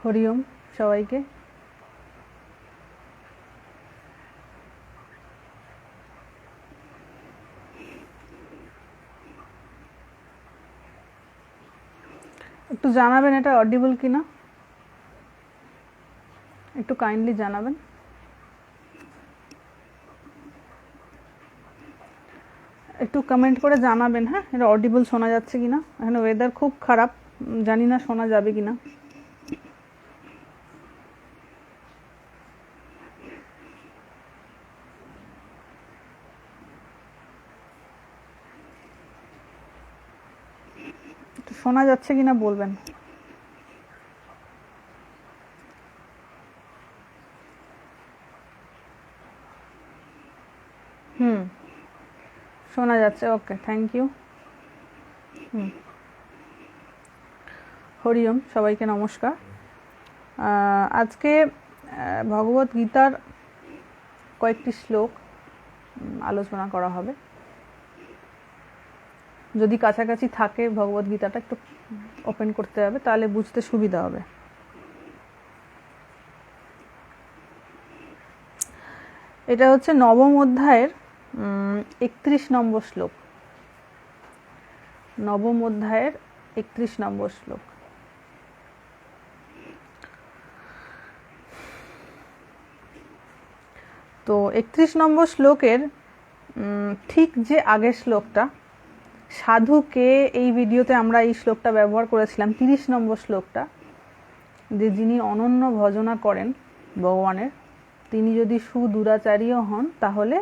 হরি ওম সবাইকে। একটু জানাবেন এটা অডিবল কিনা, একটু কাইন্ডলি জানাবেন। একটু কমেন্ট করে জানাবেন, হ্যাঁ, এটা অডিবল শোনা যাচ্ছে কিনা। এখানে ওয়েদার খুব খারাপ, জানি না শোনা যাবে কিনা। শোনা যাচ্ছে কিনা বলবেন। শোনা যাচ্ছে, ওকে, থ্যাংক ইউ। হরি ওম সবাইকে নমস্কার। আজকে ভগবত গীতার কয়েকটি শ্লোক আলোচনা করা হবে। যদি কাছাকাছি থাকে ভগবত গীতাটা একটু ওপেন করতে হবে, তাহলে বুঝতে সুবিধা হবে। এটা হচ্ছে নবম অধ্যায়ের 31 নম্বর শ্লোক। নবম অধ্যায়ের 31 নম্বর শ্লোক। তো 31 নম্বর শ্লোকের ঠিক যে আগের শ্লোকটা, সাধুকে, এই ভিডিওতে আমরা এই শ্লোকটা ব্যবহার করেছিলাম, 30 নম্বর শ্লোকটা, যে যিনি অনন্য ভজনা করেন ভগবানের, তিনি যদি সুদুরাচারীও হন তাহলে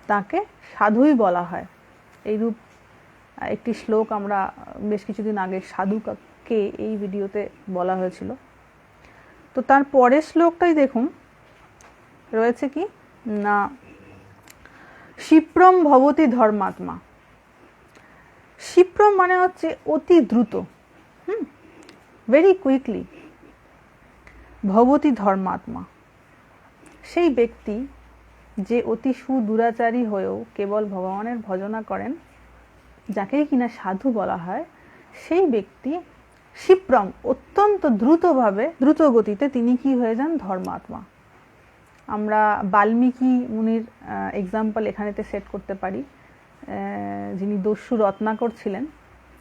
তাকে সাধুই বলা হয়। এইরূপ একটি শ্লোক আমরা বেশ কিছুদিন আগে সাধুকে এই ভিডিওতে বলা হয়েছিল। তো তার পরের শ্লোকটাই দেখুন, রয়েছে কি না, ক্ষিপ্রম ভবতি ধর্মাত্মা। ক্ষিপ্রম মানে হচ্ছে অতি দ্রুত, ভেরি কুইকলি। ভবতি ধর্মাত্মা, সেই ব্যক্তি যে অতি সুদুরাচারী হয়েও কেবল ভগবানের ভজনা করেন, যাকেই কিনা সাধু বলা হয়, সেই ব্যক্তি ক্ষিপ্রম, অত্যন্ত দ্রুতভাবে, দ্রুত গতিতে তিনি কি হয়ে যান, ধর্মাত্মা। আমরা বাল্মীকি মুনির এক্সাম্পল এখানেতে সেট করতে পারি। যিনি দস্যু রত্নাকর ছিলেন,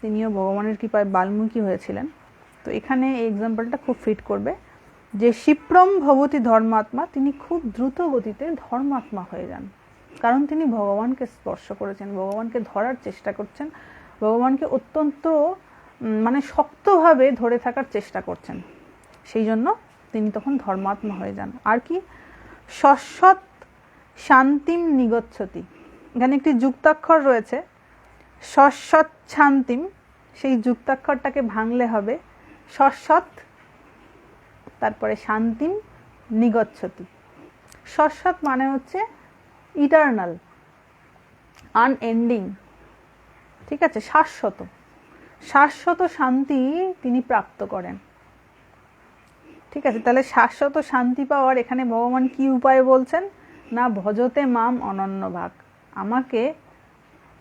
তিনিও ভগবানের কৃপায় বাল্মীকি হয়েছিলেন। তো এখানে এই এক্সাম্পলটা খুব ফিট করবে, যে ক্ষিপ্রম ভবতি ধর্মাত্মা, তিনি খুব দ্রুত গতিতে ধর্মাত্মা হয়ে যান, কারণ তিনি ভগবানকে স্পর্শ করেছেন, ভগবানকে ধরার চেষ্টা করছেন, ভগবানকে অত্যন্ত মানে শক্তভাবে ধরে থাকার চেষ্টা করছেন। সেই জন্য তিনি তখন ধর্মাত্মা হয়ে যান। আর কি, শশ্বৎ শান্তিম নিগচ্ছতি, এখানে একটি যুক্তাক্ষর রয়েছে, শশ্বৎ শান্তিম, সেই যুক্তাক্ষরটাকে ভাঙলে হবে শশ্বৎ, তারপরে শান্তিম নিগচ্ছতি। শশ্বৎ মানে হচ্ছে ইটারনাল, আনএন্ডিং, ঠিক আছে, শাশ্বত, শাশ্বত শান্তি তিনি প্রাপ্ত করেন। ঠিক আছে, তাহলে শাশ্বত শান্তি পাওয়ার এখানে ভগবান কি উপায় বলছেন না, ভজতে মাম অনন্য ভাগ, আমাকে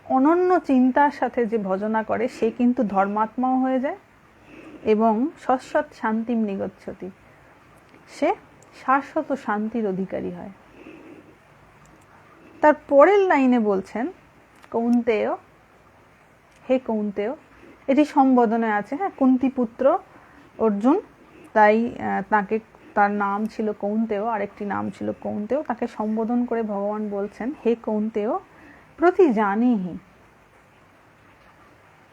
অনন্য চিন্তার সাথে যে ভজনা করে সে কিন্তু ধর্মাত্মাও হয়ে যায় এবং শশ্বৎ শান্তিম নিগচ্ছতি, সে শাশ্বত শান্তির অধিকারী হয়। তার পরের লাইনে বলছেন, কৌন্তেয়, হে কৌন্তেয়, এটি সম্বোধনে আছে, হ্যাঁ, কুন্তি পুত্র অর্জুন, তাই তাকে, তার নাম ছিল কৌন্তেয়, আরেকটি নাম ছিল কৌন্তেয়, তাকে সম্বোধন করে ভগবান বলছেন, হে কৌন্তেয়, প্রতিজানিহি।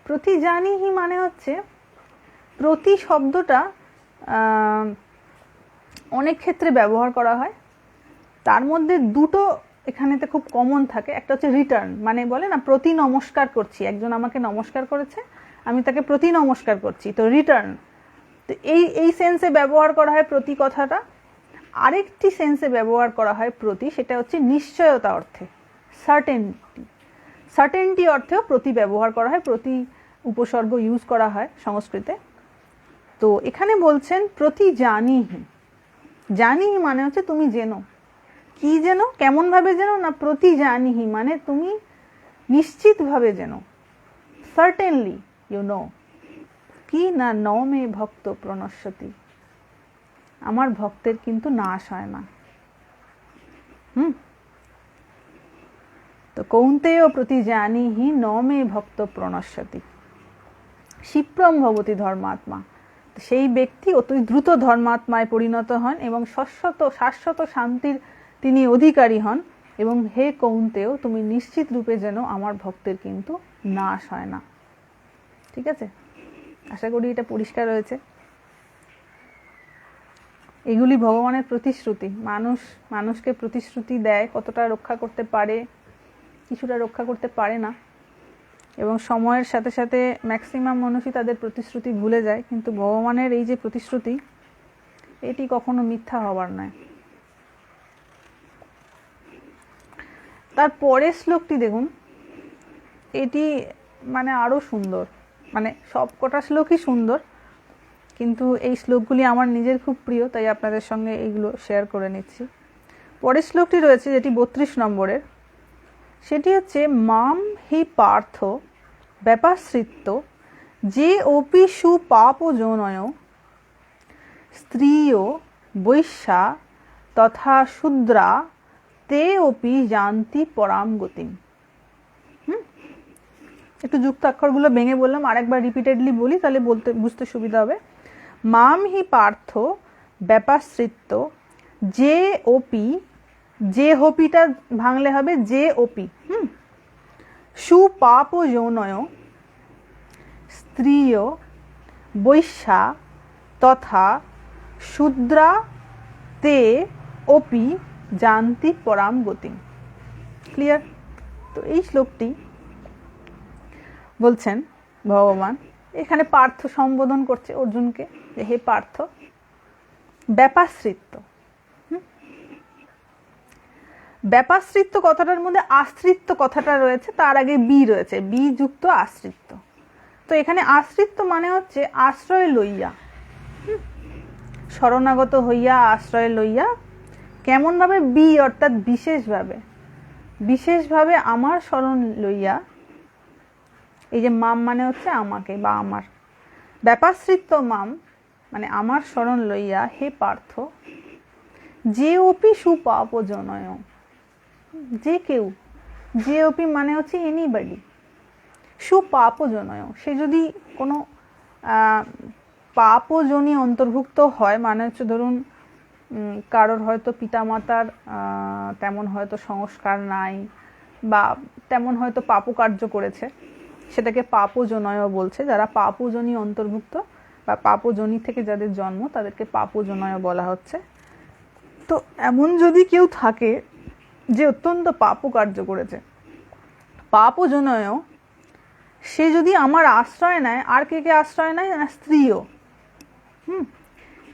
প্রতিজানিহি মানে হচ্ছে, প্রতি শব্দটা অনেক ক্ষেত্রে ব্যবহার করা হয়, তার মধ্যে দুটো এখানেতে খুব কমন থাকে। একটা হচ্ছে রিটার্ন, মানে বলে না প্রতি নমস্কার করছি, একজন আমাকে নমস্কার করেছে, আমি তাকে প্রতি নমস্কার করছি, তো রিটার্ন। তো এই সেন্সে ব্যবহার করা হয় প্রতি কথাটা। আরেকটি সেন্সে ব্যবহার করা হয় প্রতি, সেটা হচ্ছে নিশ্চয়তা অর্থে, সার্টেনটি। সার্টেনটি অর্থেও প্রতি ব্যবহার করা হয়, প্রতি উপসর্গ ইউজ করা হয় সংস্কৃতে। তো এখানে বলছেন প্রতি জানিহি। জানিহি মানে হচ্ছে তুমি জেনো, কি জেনো, কেমন ভাবে জেনো না, প্রতি জানিহি মানে তুমি নিশ্চিত ভাবে জেনো, সার্টেনলি ইউ নো, কি না নমে ভক্ত প্রণশ্যতি, আমার ভক্তের কিন্তু নাশ হয় না। তো কৌন্তেয় প্রতি জানি হি নমে ভক্ত প্রণশ্যতি ক্ষিপ্রম ভবতি ধর্মাত্মা। সেই ব্যক্তি অতি দ্রুত ধর্মাত্মায় পরিণত হন এবং শাশ্বত শান্তির তিনি অধিকারী হন। এবং হে কৌন্তেয়, তুমি নিশ্চিত রূপে যেন আমার ভক্তের কিন্তু নাশ হয় না। ঠিক আছে, আশা করি এটা পরিষ্কার হয়েছে। এগুলি ভগবানের প্রতিশ্রুতি। মানুষকে প্রতিশ্রুতি দেয়, কতটা রক্ষা করতে পারে, কিছুটা রক্ষা করতে পারে না, এবং সময়ের সাথে সাথে ম্যাক্সিমাম মানুষই তাদের প্রতিশ্রুতি ভুলে যায়। কিন্তু ভগবানের এই যে প্রতিশ্রুতি, এটি কখনো মিথ্যা হবার নয়। তার পরের শ্লোকটি দেখুন, এটি মানে আরো সুন্দর। মানে সব কটা শ্লোকই সুন্দর, কিন্তু এই শ্লোকগুলি আমার নিজের খুব প্রিয়, তাই আপনাদের সঙ্গে এইগুলো শেয়ার করে নিচ্ছি। পরের শ্লোকটি রয়েছে যেটি 32 নম্বরের, সেটি হচ্ছে মাম হি পার্থ ব্যাপাশ্রিত্য যে অপি সুপাপ যৌনয় স্ত্রিয় বৈশ্যা তথা শূদ্রা তে অপি জানতি পরাম গতিম। একটু যুক্ত অক্ষরগুলো ভেঙে বললাম, আরেকবার রিপিটেডলি বলি, তাহলে বুঝতে সুবিধা হবে। মাম হি পার্থ ব্যাপাশ্রিত্য যে অপি, যে হোপিটা ভাঙলে হবে যে অপি, সুপাপ যৌনয় স্ত্রিয় বৈশ্যা তথা শূদ্রা তে অপি জানতি পরাম গতিম। ক্লিয়ার? তো এই শ্লোকটি বলছেন ভগবান, এখানে পার্থ সম্বোধন করছে অর্জুনকে, যে হে পার্থ, ব্যাপাশ্রিত্য। ব্যাপাশ্রিত্য কথাটার মধ্যে আশ্রিত্য কথাটা রয়েছে, তার আগে বি রয়েছে, বি যুক্ত আশ্রিত্য। তো এখানে আশ্রিত্য মানে হচ্ছে আশ্রয় লইয়া, শরণাগত হইয়া, আশ্রয় লইয়া। কেমন ভাবে? বি অর্থাৎ বিশেষভাবে, বিশেষভাবে আমার শরণ লইয়া। এই যে মাম মানে হচ্ছে আমাকে বা আমার, ব্যাপাশ্রিত্য মাম মানে আমার শরণ লইয়া হে পার্থ যে অপি সুপাপ যৌনয়, যে কেউ, যে অপি মানে হচ্ছে এনিবডি, সুপাপ যৌনয়, সে যদি কোনো পাপজনী অন্তর্ভুক্ত হয়, মানে হচ্ছে ধরুন কারোর হয়তো পিতামাতার তেমন হয়তো সংস্কার নাই, বা তেমন হয়তো পাপকার্য করেছে, সেটাকে পাপজনয় বলছে। যারা পাপজনী অন্তর্ভুক্ত বা পাপজনী থেকে যাদের জন্ম, তাদেরকে পাপজনয় বলা হচ্ছে। তো এমন যদি কেউ থাকে যে অত্যন্ত পাপকার্য করেছে, পাপজনয়, সে যদি আমার আশ্রয় নেয়, আর কে কে আশ্রয় নেয় না? স্ত্রীও।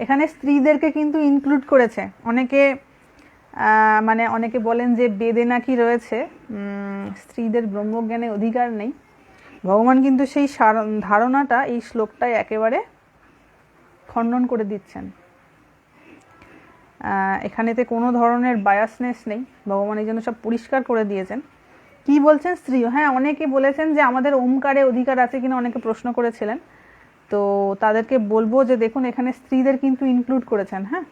এখানে স্ত্রীদেরকে কিন্তু ইনক্লুড করেছে। অনেকে বলেন যে বেদে নাকি রয়েছে স্ত্রীদের ব্রহ্মজ্ঞানে অধিকার নেই। ভগবান কিন্তু সেই ধারণাটা এই শ্লোকটায় একেবারে খণ্ডন করে দিচ্ছেন। এখানেতে কোনো ধরনের বায়াসনেস নেই, ভগবান এই জন্য সব পরিষ্কার করে দিয়েছেন। কি বলছেন? স্ত্রী। হ্যাঁ, অনেকে বলেছেন যে আমাদের ওমকারে অধিকার আছে কিনা, অনেকে প্রশ্ন করেছিলেন। তো তাদেরকে বলবো যে দেখুন, এখানে স্ত্রীদের কিন্তু ইনক্লুড করেছেন। হ্যাঁ,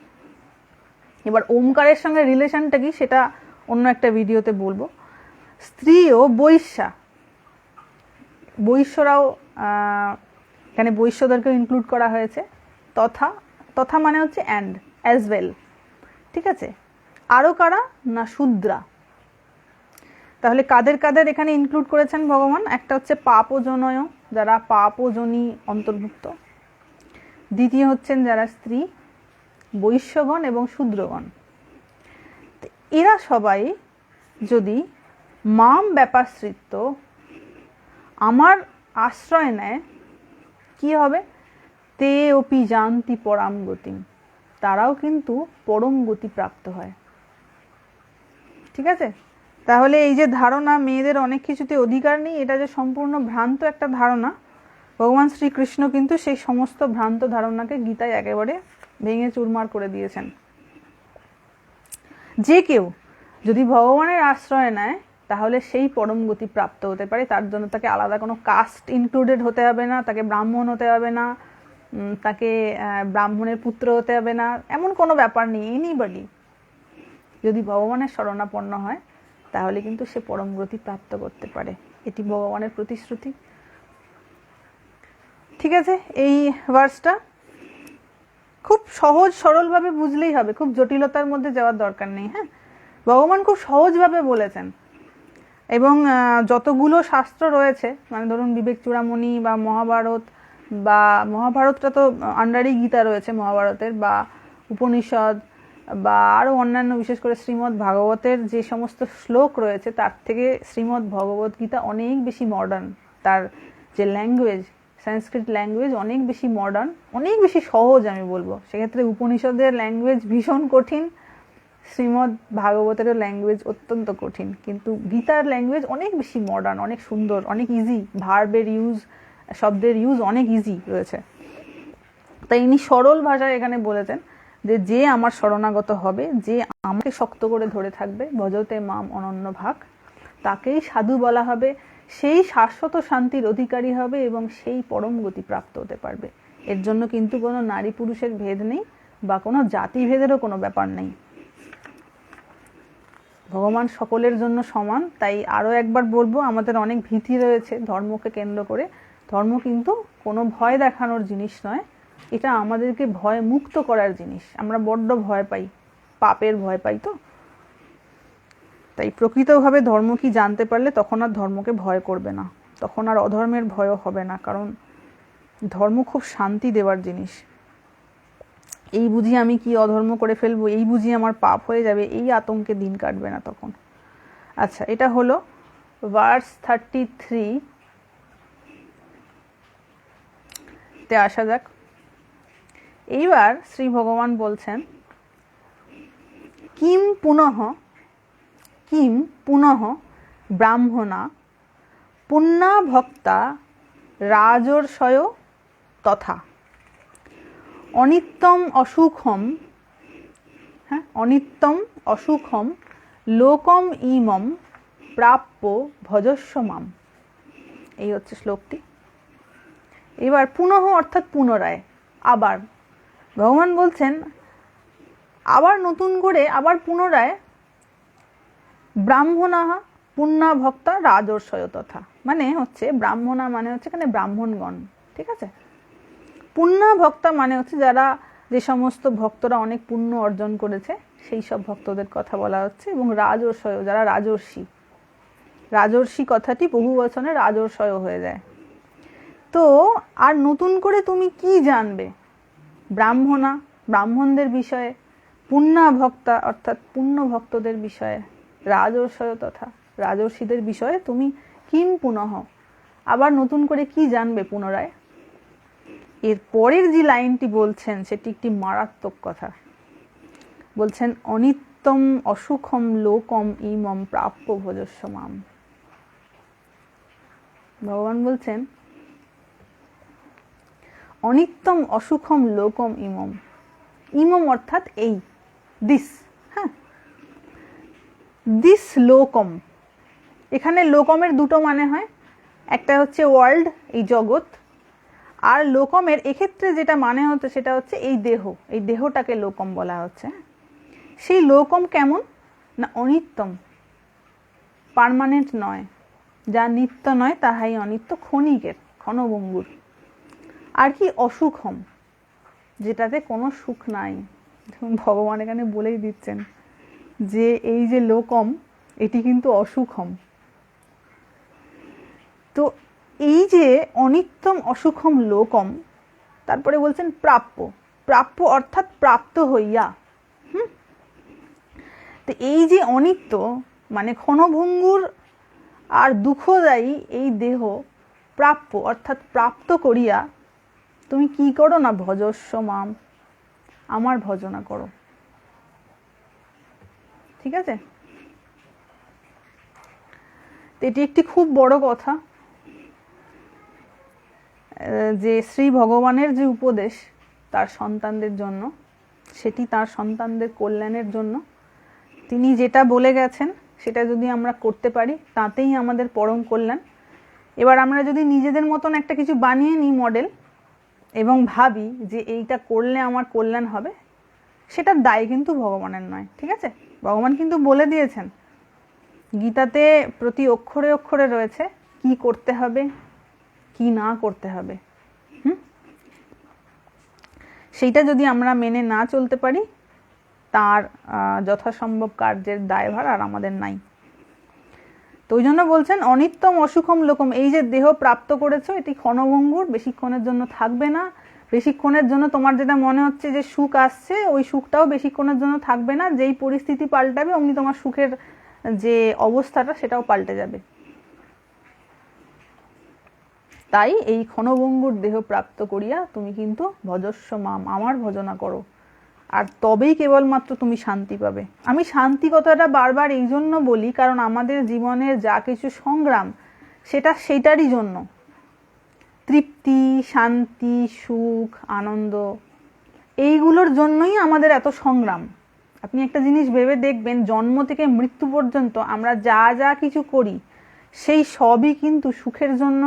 এবার ওমকারের সঙ্গে রিলেশনটা কি সেটা অন্য একটা ভিডিওতে বলবো। স্ত্রী ও বৈশ্যা, বৈশ্যরাও এখানে বৈশ্যদেরকেও ইনক্লুড করা হয়েছে। তথা মানে হচ্ছে অ্যান্ড, অ্যাজ ওয়েল। ঠিক আছে, আরও কারা না? শূদ্রা। তাহলে কাদের কাদের এখানে ইনক্লুড করেছেন ভগবান? একটা হচ্ছে পাপজনয়, যারা পাপজনী অন্তর্ভুক্ত। দ্বিতীয় হচ্ছেন যারা স্ত্রী, বৈশ্যগণ এবং শূদ্রগণ। এরা সবাই যদি মাম ব্যাপাশ্রিত্য, আমার আশ্রয় নেয়, কি হবে? তে অপি জানতি পরাম গতিম, তারাও কিন্তু পরম গতি প্রাপ্ত হয়। ঠিক আছে, তাহলে এই যে ধারণা মেয়েদের অনেক কিছুতে অধিকার নেই, এটা যে সম্পূর্ণ ভ্রান্ত একটা ধারণা, ভগবান শ্রীকৃষ্ণ কিন্তু সেই সমস্ত ভ্রান্ত ধারণাকে গীতায় একেবারে ভেঙে চুরমার করে দিয়েছেন। যে কেউ যদি ভগবানের আশ্রয় নেয়, তাহলে সেই পরম গতি প্রাপ্ত হতে পারে। তার জন্য তাকে আলাদা কোনো কাস্ট ইনক্লুডেড হতে হবে না, তাকে ব্রাহ্মণ হতে হবে না, তাকে ব্রাহ্মণের পুত্র হতে হবে না, এমন কোনো ব্যাপার নেই। এনিবডি যদি ভগবানের শরণাপন্ন হয় তাহলে কিন্তু সে পরম গতি প্রাপ্ত করতে পারে, এটি ভগবানের প্রতিশ্রুতি। ঠিক আছে, এই ভার্সটা খুব সহজ সরলভাবে বুঝলেই হবে, খুব জটিলতার মধ্যে যাওয়ার দরকার নেই। হ্যাঁ, ভগবান খুব সহজভাবে বলেছেন। এবং যতগুলো শাস্ত্র রয়েছে, মানে ধরুন বিবেক চূড়ামণি বা মহাভারত, বা মহাভারতটা তো আন্ডারই গীতা রয়েছে মহাভারতের, বা উপনিষদ, বা আরও অন্যান্য, বিশেষ করে শ্রীমদ্ ভাগবতের যে সমস্ত শ্লোক রয়েছে তার থেকে শ্রীমদ্ ভগবত গীতা অনেক বেশি মডার্ন। তার যে ল্যাঙ্গুয়েজ, সংস্কৃত ল্যাঙ্গুয়েজ অনেক বেশি মডার্ন, অনেক বেশি সহজ আমি বলবো। সেক্ষেত্রে উপনিষদের ল্যাঙ্গুয়েজ ভীষণ কঠিন, শ্রীমদ্ ভাগবতেরও ল্যাঙ্গুয়েজ অত্যন্ত কঠিন, কিন্তু গীতার ল্যাঙ্গুয়েজ অনেক বেশি মডার্ন, অনেক সুন্দর, অনেক ইজি। ভার্বের ইউজ, শব্দের ইউজ অনেক ইজি রয়েছে। তাই ইনি সরল ভাষায় এখানে বলেছেন যে যে আমার শরণাগত হবে, যে আমাকে শক্ত করে ধরে থাকবে, ভজতে মাম অনন্য ভাগ, তাকেই সাধু বলা হবে, সেই শাশ্বত শান্তির অধিকারী হবে এবং সেই পরম গতি প্রাপ্ত হতে পারবে। এর জন্য কিন্তু কোনো নারী পুরুষের ভেদ নেই, বা কোনো জাতিভেদেরও কোনো ব্যাপার নেই। ভগবান সকলের জন্য সমান। তাই আরও একবার বলবো, আমাদের অনেক ভীতি রয়েছে ধর্মকে কেন্দ্র করে। ধর্ম কিন্তু কোনো ভয় দেখানোর জিনিস নয়, এটা আমাদেরকে ভয় মুক্ত করার জিনিস। আমরা বড্ড ভয় পাই, পাপের ভয় পাই। তো তাই প্রকৃতভাবে ধর্ম কি জানতে পারলে তখন আর ধর্মকে ভয় করবে না, তখন আর অধর্মের ভয়ও হবে না, কারণ ধর্ম খুব শান্তি দেওয়ার জিনিস। এই বুঝি আমি কি অধর্ম করে ফেলবো, এই বুঝি আমার পাপ হয়ে যাবে, এই আতঙ্কে দিন কাটবে না তখন। আচ্ছা, এটা হলো ভার্স 33 তে আসা যাক। এইবার শ্রী ভগবান বলছেন, কিম পুনঃ ব্রাহ্মণা পুণ্যা ভক্তা রাজর্ষয় তথা অনিত্যম অসুখম লোকম ইমম প্রাপ্য ভজস্ব মাম। এই হচ্ছে শ্লোকটি। এবার পুনঃ অর্থাৎ পুনরায়, আবার ভগবান বলছেন আবার নতুন করে, আবার পুনরায় ব্রাহ্মণা পুণ্যা ভক্তা রাজর্ষয় তথা, মানে হচ্ছে ব্রাহ্মণা মানে হচ্ছে এখানে ব্রাহ্মণগণ। ঠিক আছে, পুণ্যা ভক্তা মানে হচ্ছে যারা, যে সমস্ত ভক্তরা অনেক পুণ্য অর্জন করেছে সেই সব ভক্তদের কথা বলা হচ্ছে। এবং রাজর্ষয়, যারা রাজর্ষি, রাজর্ষি কথাটি বহু বচনে রাজর্ষয় হয়ে যায়। তো আর নতুন করে তুমি কি জানবে? ব্রাহ্মণা, ব্রাহ্মণদের বিষয়ে, পুণ্যা ভক্তা অর্থাৎ পুণ্য ভক্তদের বিষয়ে, রাজর্ষয় তথা রাজর্ষিদের বিষয়ে তুমি কিম পুনঃ, আবার নতুন করে কি জানবে পুনরায়? এর পরের যে লাইনটি বলছেন সেটি একটি মারাত্মক কথা। বলছেন অনিত্যম অসুখম লোকম ইমম প্রাপ্য ভজস্ব মাম। ভগবান বলছেন অনিত্যম অসুখম লোকম ইমম, ইমম অর্থাৎ এই, দিস, হ্যাঁ, দিস লোকম। এখানে লোকমের দুটো মানে হয়, একটা হচ্ছে ওয়ার্ল্ড, এই জগৎ, আর লোকমের এক্ষেত্রে যেটা মানে হচ্ছে সেটা হচ্ছে এই দেহ, এই দেহটাকে লোকম বলা হচ্ছে। সেই লোকম কেমন না, অনিত্যম, পার্মানেন্ট নয়, যা নিত্য নয় তাহাই অনিত্য, ক্ষণিকের, ক্ষণভঙ্গুর। আর কি অসুখম, যেটাতে কোনো সুখ নাই। ভগবান এখানে বলেই দিচ্ছেন যে এই যে লোকম, এটি কিন্তু অসুখম। তো এই যে অনিত্যম অসুখম লোকম, তারপরে বলছেন প্রাপ্য, প্রাপ্য অর্থাৎ প্রাপ্ত হইয়া। তো এই যে অনিত্য মানে ক্ষণভঙ্গুর আর দুঃখদায়ী এই দেহ, প্রাপ্য অর্থাৎ প্রাপ্ত করিয়া তুমি কি করো না, ভজস্ব মাম, আমার ভজনা করো। ঠিক আছে, এটি একটি খুব বড় কথা, যে শ্রী ভগবানের যে উপদেশ তার সন্তানদের জন্য, সেটি তার সন্তানদের কল্যাণের জন্য। তিনি যেটা বলে গেছেন সেটা যদি আমরা করতে পারি তাতেই আমাদের পরম কল্যাণ। এবার আমরা যদি নিজেদের মতন একটা কিছু বানিয়ে নিই মডেল, এবং ভাবি যে এইটা করলে আমার কল্যাণ হবে, সেটার দায় কিন্তু ভগবানের নয়। ঠিক আছে, ভগবান কিন্তু বলে দিয়েছেন, গীতাতে প্রতি অক্ষরে অক্ষরে রয়েছে কি করতে হবে কি না করতে হবে। সেইটা যদি আমরা মেনে না চলতে পারি, তার যথাসম্ভব কার্যের দায়ভার আর আমাদের নাই। তো ওই জন্য বলছেন অনিত্যম অসুখম লোকম, এই যে দেহ প্রাপ্ত করেছো এটি ক্ষণভঙ্গুর, বেশিক্ষণের জন্য থাকবে না। বেশিক্ষণের জন্য তোমার যেটা মনে হচ্ছে যে সুখ আসছে, ওই সুখটাও বেশিক্ষণের জন্য থাকবে না। যেই পরিস্থিতি পাল্টাবে অমনি তোমার সুখের যে অবস্থাটা সেটাও পাল্টে যাবে। তাই এই ক্ষণভঙ্গুর দেহ প্রাপ্ত করিয়া তুমি কিন্তু ভজস্ব মাম, আমার ভজনা করো, আর তবেই কেবলমাত্র তুমি শান্তি পাবে। আমি শান্তি কথাটা বারবার এই জন্য বলি, কারণ আমাদের জীবনের যা কিছু সংগ্রাম সেটা সেইটারই জন্য। তৃপ্তি, শান্তি, সুখ, আনন্দ, এইগুলোর জন্যই আমাদের এত সংগ্রাম। আপনি একটা জিনিস ভেবে দেখবেন, জন্ম থেকে মৃত্যু পর্যন্ত আমরা যা যা কিছু করি সেই সবই কিন্তু সুখের জন্য,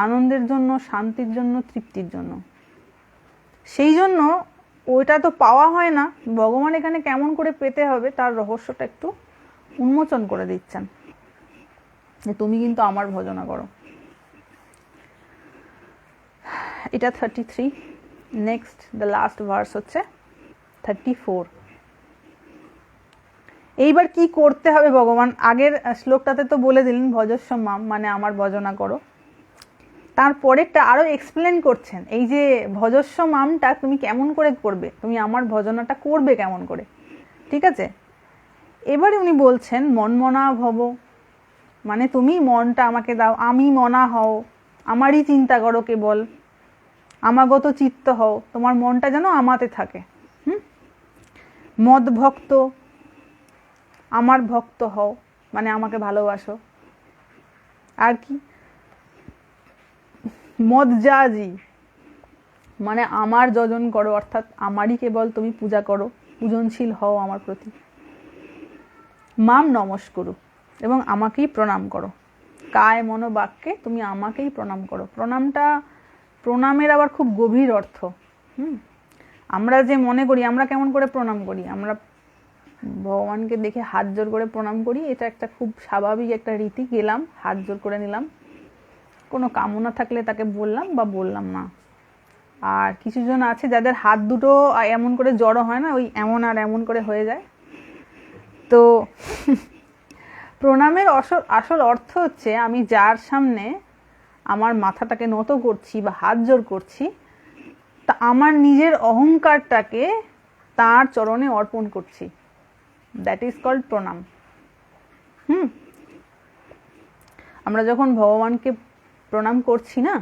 আনন্দের জন্য, শান্তির জন্য, তৃপ্তির জন্য। সেই জন্য ওইটা তো পাওয়া হয় না, ভগবান এখানে কেমন করে পেতে হবে তার রহস্যটা একটু উন্মোচন করে দিচ্ছেন, যে তুমি কিন্তু আমার ভজনা করো। এটা 33। নেক্সট দ্য লাস্ট ভার্স হচ্ছে 34। এইবার কি করতে হবে ভগবান, আগের শ্লোকটাতে তো বলে দিলেন ভজস্ব মাম মানে আমার ভজনা করো, তারপরেরটা আরো এক্সপ্লেন করছেন, এই যে ভজস্ব মামটা তুমি কেমন করে করবে, তুমি আমার ভজনাটা করবে কেমন করে। ঠিক আছে, এবারে উনি বলছেন মনমনা ভব, মানে তুমি মনটা আমাকে দাও, আমি মনা হও, আমারই চিন্তা করো কেবল, আমাগত চিত্ত হও, তোমার মনটা যেন আমাতে থাকে। মদ ভক্ত, আমার ভক্ত হও, মানে আমাকে ভালোবাসো। আর কি, মদজাজি, মানে আমার যজন করো, অর্থাৎ আমারই কেবল তুমি পূজা করো, পূজনশীল হও আমার প্রতি। মাম নমস্কুরু, এবং আমাকেই প্রণাম করো, কায় মনো বাক্যে তুমি আমাকেই প্রণাম করো। প্রণামের আবার খুব গভীর অর্থ। আমরা যে মনে করি, আমরা কেমন করে প্রণাম করি, আমরা ভগবানকে দেখে হাত জোর করে প্রণাম করি, এটা একটা খুব স্বাভাবিক একটা রীতি। গেলাম, হাত জোর করে নিলাম, কোনো কামনা থাকলে তাকে বললাম বা বললাম না। আর কিছু জন আছে যাদের হাত দুটো এমন করে জড়ো হয় না, ওই এমন আর এমন করে হয়ে যায়। তো প্রণামের আসল অর্থ হচ্ছে আমি যার সামনে আমার মাথাটাকে নত করছি বা হাত জোর করছি, তা আমার নিজের অহংকারটাকে তার চরণে অর্পণ করছি, দ্যাট ইজ কল্ড প্রণাম। আমরা যখন ভগবানকে প্রণাম করছি না,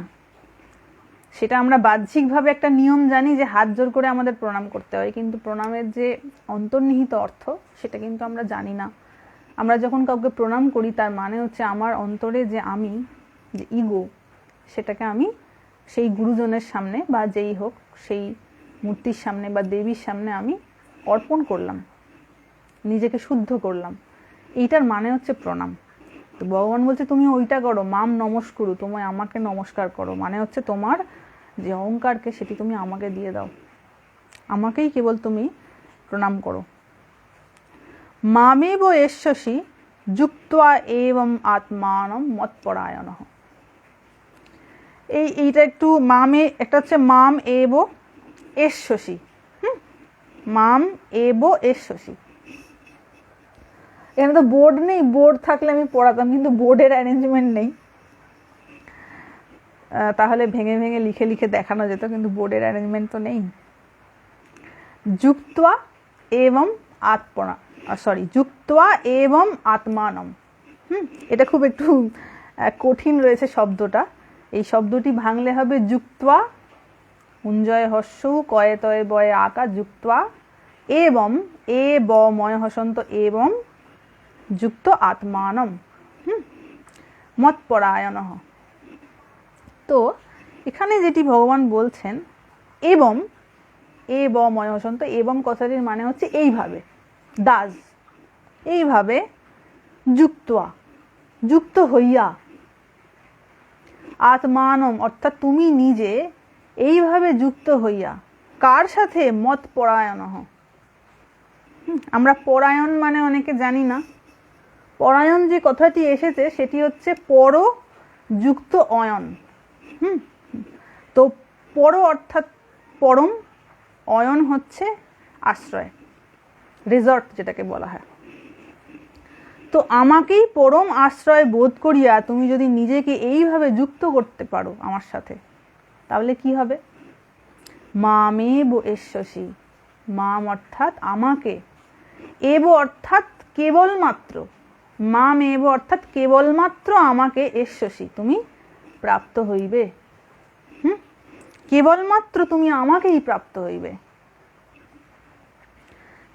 সেটা আমরা বাহ্যিকভাবে একটা নিয়ম জানি যে হাত জোর করে আমাদের প্রণাম করতে হয়, কিন্তু প্রণামের যে অন্তর্নিহিত অর্থ সেটা কিন্তু আমরা জানি না। আমরা যখন কাউকে প্রণাম করি তার মানে হচ্ছে আমার অন্তরে যে আমি, যে ইগো, সেটাকে আমি সেই গুরুজনের সামনে বা যেই হোক সেই মূর্তির সামনে বা দেবীর সামনে আমি অর্পণ করলাম, নিজেকে শুদ্ধ করলাম। এইটার মানে হচ্ছে প্রণাম। তো ভগবান বলছে তুমি ওইটা করো, মাম নমস্কুরু, তুমি আমাকে নমস্কার করো, মানে হচ্ছে তোমার যে অহংকারকে সেটি তুমি আমাকে দিয়ে দাও, আমাকেই কেবল তুমি প্রণাম করো। মামেব এষ্যসি যুক্ত্বা এবং আত্মানম মৎপরায়ণঃ। এইটা একটু মামে, একটা হচ্ছে মাম এব এষ্যসি, মাম এব এষ্যসি। এখানে তো বোর্ড নেই, বোর্ড থাকলে আমি পড়াতাম, কিন্তু বোর্ডের অ্যারেঞ্জমেন্ট নেই, তাহলে ভেঙে ভেঙে লিখে লিখে দেখানো যেত, কিন্তু বোর্ডের অ্যারেঞ্জমেন্ট তো নেই। যুক্ত্বা এবং যুক্ত্বা এবং আত্মানম। এটা খুব একটু কঠিন রয়েছে শব্দটা। এই শব্দটি ভাঙলে হবে যুক্ত্বা, উঞ্জয় হস্য কয়ে তয়ে বয়ে আকা, যুক্ত্বা এবং এ ব ময় হসন্ত এবং যুক্ত আত্মানম মৎপরায়ণঃ। তো এখানে যেটি ভগবান বলছেন এবং এ ব ময় হসন্ত, এবং কথাটির মানে হচ্ছে এইভাবে, দাস, এইভাবে যুক্ত্বা, যুক্ত হইয়া, আত্মানম অর্থাৎ তুমি নিজে এইভাবে যুক্ত হইয়া কার সাথে মত পরায়ণ। আমরা পরায়ণ মানে অনেকে জানি না। পরায়ণ যে কথাটি এসেছে সেটি হচ্ছে পর যুক্ত অয়ন। তো পর অর্থাৎ পরম, অয়ন হচ্ছে আশ্রয়, রিসর্ট যেটাকে বলা হয়। তো আমাকেই পরম আশ্রয় বোধ করিয়া তুমি যদি নিজেকে এইভাবে যুক্ত করতে পারো আমার সাথে, তাহলে কি হবে? মামেব এষ্যসি, মাম অর্থাৎ আমাকে, এব অর্থাৎ কেবলমাত্র, মামেব অর্থাৎ কেবলমাত্র আমাকে এষ্যসি তুমি প্রাপ্ত হইবে। কেবলমাত্র তুমি আমাকেই প্রাপ্ত হইবে।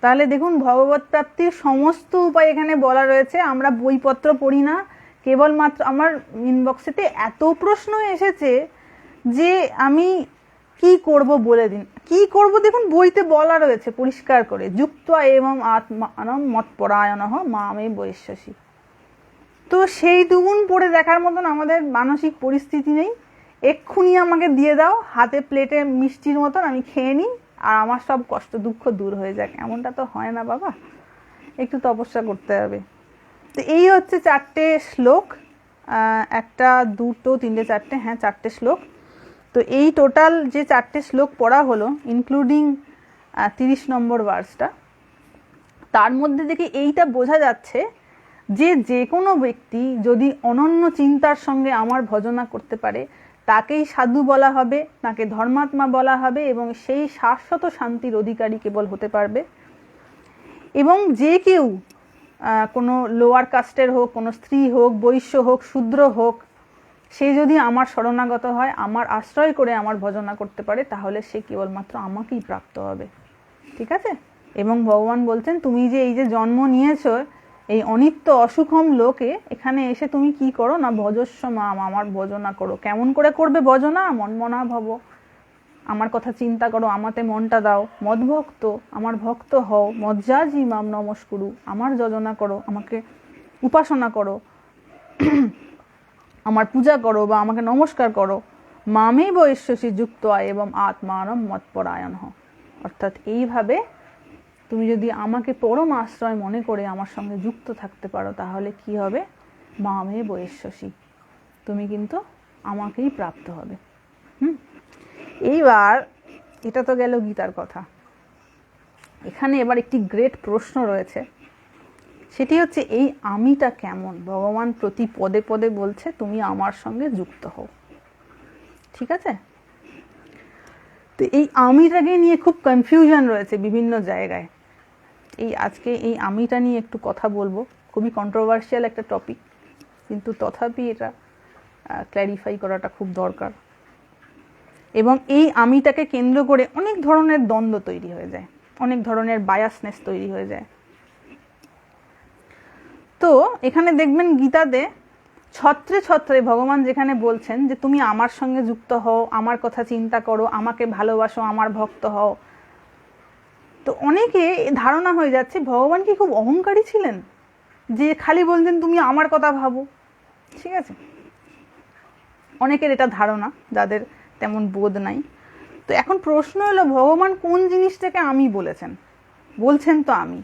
তাহলে দেখুন ভগবত প্রাপ্তির সমস্ত উপায় এখানে বলা রয়েছে। আমরা বইপত্র পড়ি না, কেবলমাত্র আমার ইনবক্সেতে এত প্রশ্ন এসেছে যে আমি কি করব বলে দিন। কি করব দেখুন বইতে বলা রয়েছে পরিষ্কার করে, যুক্ত্বা এবং আত্মানম মৎপরায়ণঃ মামে বৈশ্যসি। তো সেই দুগুণ পড়ে দেখার মতন আমাদের মানসিক পরিস্থিতি নেই। এক্ষুনি আমাকে দিয়ে দাও হাতে প্লেটে মিষ্টির মতন, আমি খেয়ে নিই আর আমার সব কষ্ট দুঃখ দূর হয়ে যাক, এমনটা তো হয় না বাবা, একটু তপস্যা করতে হবে। তো এই হচ্ছে 4টে শ্লোক, একটা দুটো তিনটে চারটে, হ্যাঁ 4টে শ্লোক। তো এই টোটাল যে 4টে শ্লোক পড়া হলো ইনক্লুডিং 30 নম্বর ভার্সটা, তার মধ্যে থেকে এইটা বোঝা যাচ্ছে যে যে কোনো ব্যক্তি যদি অনন্য চিন্তার সঙ্গে আমার ভজনা করতে পারে তাকেই সাধু বলা হবে, তাকে ধর্মাত্মা বলা হবে এবং সেই শাশ্বত শান্তির অধিকারী কেবল হতে পারবে। এবং যে কেউ কোনো লোয়ার কাস্টের হোক, কোনো স্ত্রী হোক, বৈশ্য হোক, শূদ্র হোক, সে যদি আমার শরণাগত হয়, আমার আশ্রয় করে আমার ভজনা করতে পারে, তাহলে সে কেবলমাত্র আমাকেই প্রাপ্ত হবে। ঠিক আছে? এবং ভগবান বলছেন তুমি যে এই যে জন্ম নিয়েছো এই অনিত্য অসুখম লোকে, এখানে এসে তুমি কি করো না, ভজস্ব মাম, আমার ভজনা করো। কেমন করে করবে ভজনা? মনমনা ভব, আমার কথা চিন্তা করো, আমাতে মনটা দাও, মদভক্ত, আমার ভক্ত হও, মজ্জাজি মাম নমস্কুরু, আমার যজনা করো, আমাকে উপাসনা করো, আমার পূজা করো বা আমাকে নমস্কার করো। মামে বৈশ্যসি যুক্ত এবং আত্মানম মৎপরায়ণ। অর্থাৎ এইভাবে তুমি যদি আমাকে পরম আশ্রয় মনে করে আমার সঙ্গে যুক্ত থাকতে পারো, তাহলে কি হবে? মামে বৈশ্যসি, তুমি কিন্তু আমাকেই প্রাপ্ত হবে। এইবার এটা তো গেল গীতার কথা। এখানে এবার একটি গ্রেট প্রশ্ন রয়েছে, সেটি হচ্ছে এই আমিটা কেমন? ভগবান প্রতি পদে পদে বলছে তুমি আমার সঙ্গে যুক্ত হও। ঠিক আছে? তো এই আমিটাকে নিয়ে খুব কনফিউশন রয়েছে বিভিন্ন জায়গায়। আজকে এই আমিটা নিয়ে একটু কথা বলবো। খুবই কন্ট্রোভার্সিয়াল একটা টপিক, কিন্তু তথাপি এটা ক্ল্যারিফাই করাটা খুব দরকার। এবং এই আমিটাকে কেন্দ্র করে অনেক ধরনের দ্বন্দ্ব তৈরি হয়ে যায়, অনেক ধরনের বায়াসনেস তৈরি হয়ে যায়। তো এখানে দেখবেন গীতাতে ছত্রে ছত্রে ভগবান যেখানে বলছেন যে তুমি আমার সঙ্গে যুক্ত হও, আমার কথা চিন্তা করো, আমাকে ভালোবাসো, আমার ভক্ত হও, তো অনেকে ধারণা হয়ে যাচ্ছে ভগবান কি খুব অহংকারী ছিলেন যে খালি বলতেন তুমি আমার কথা ভাবো। ঠিক আছে? অনেকের এটা ধারণা, যাদের তেমন বোধ নাই। তো এখন প্রশ্ন হলো ভগবান কোন জিনিসটাকে আমি বলেছেন? বলছেন তো আমি।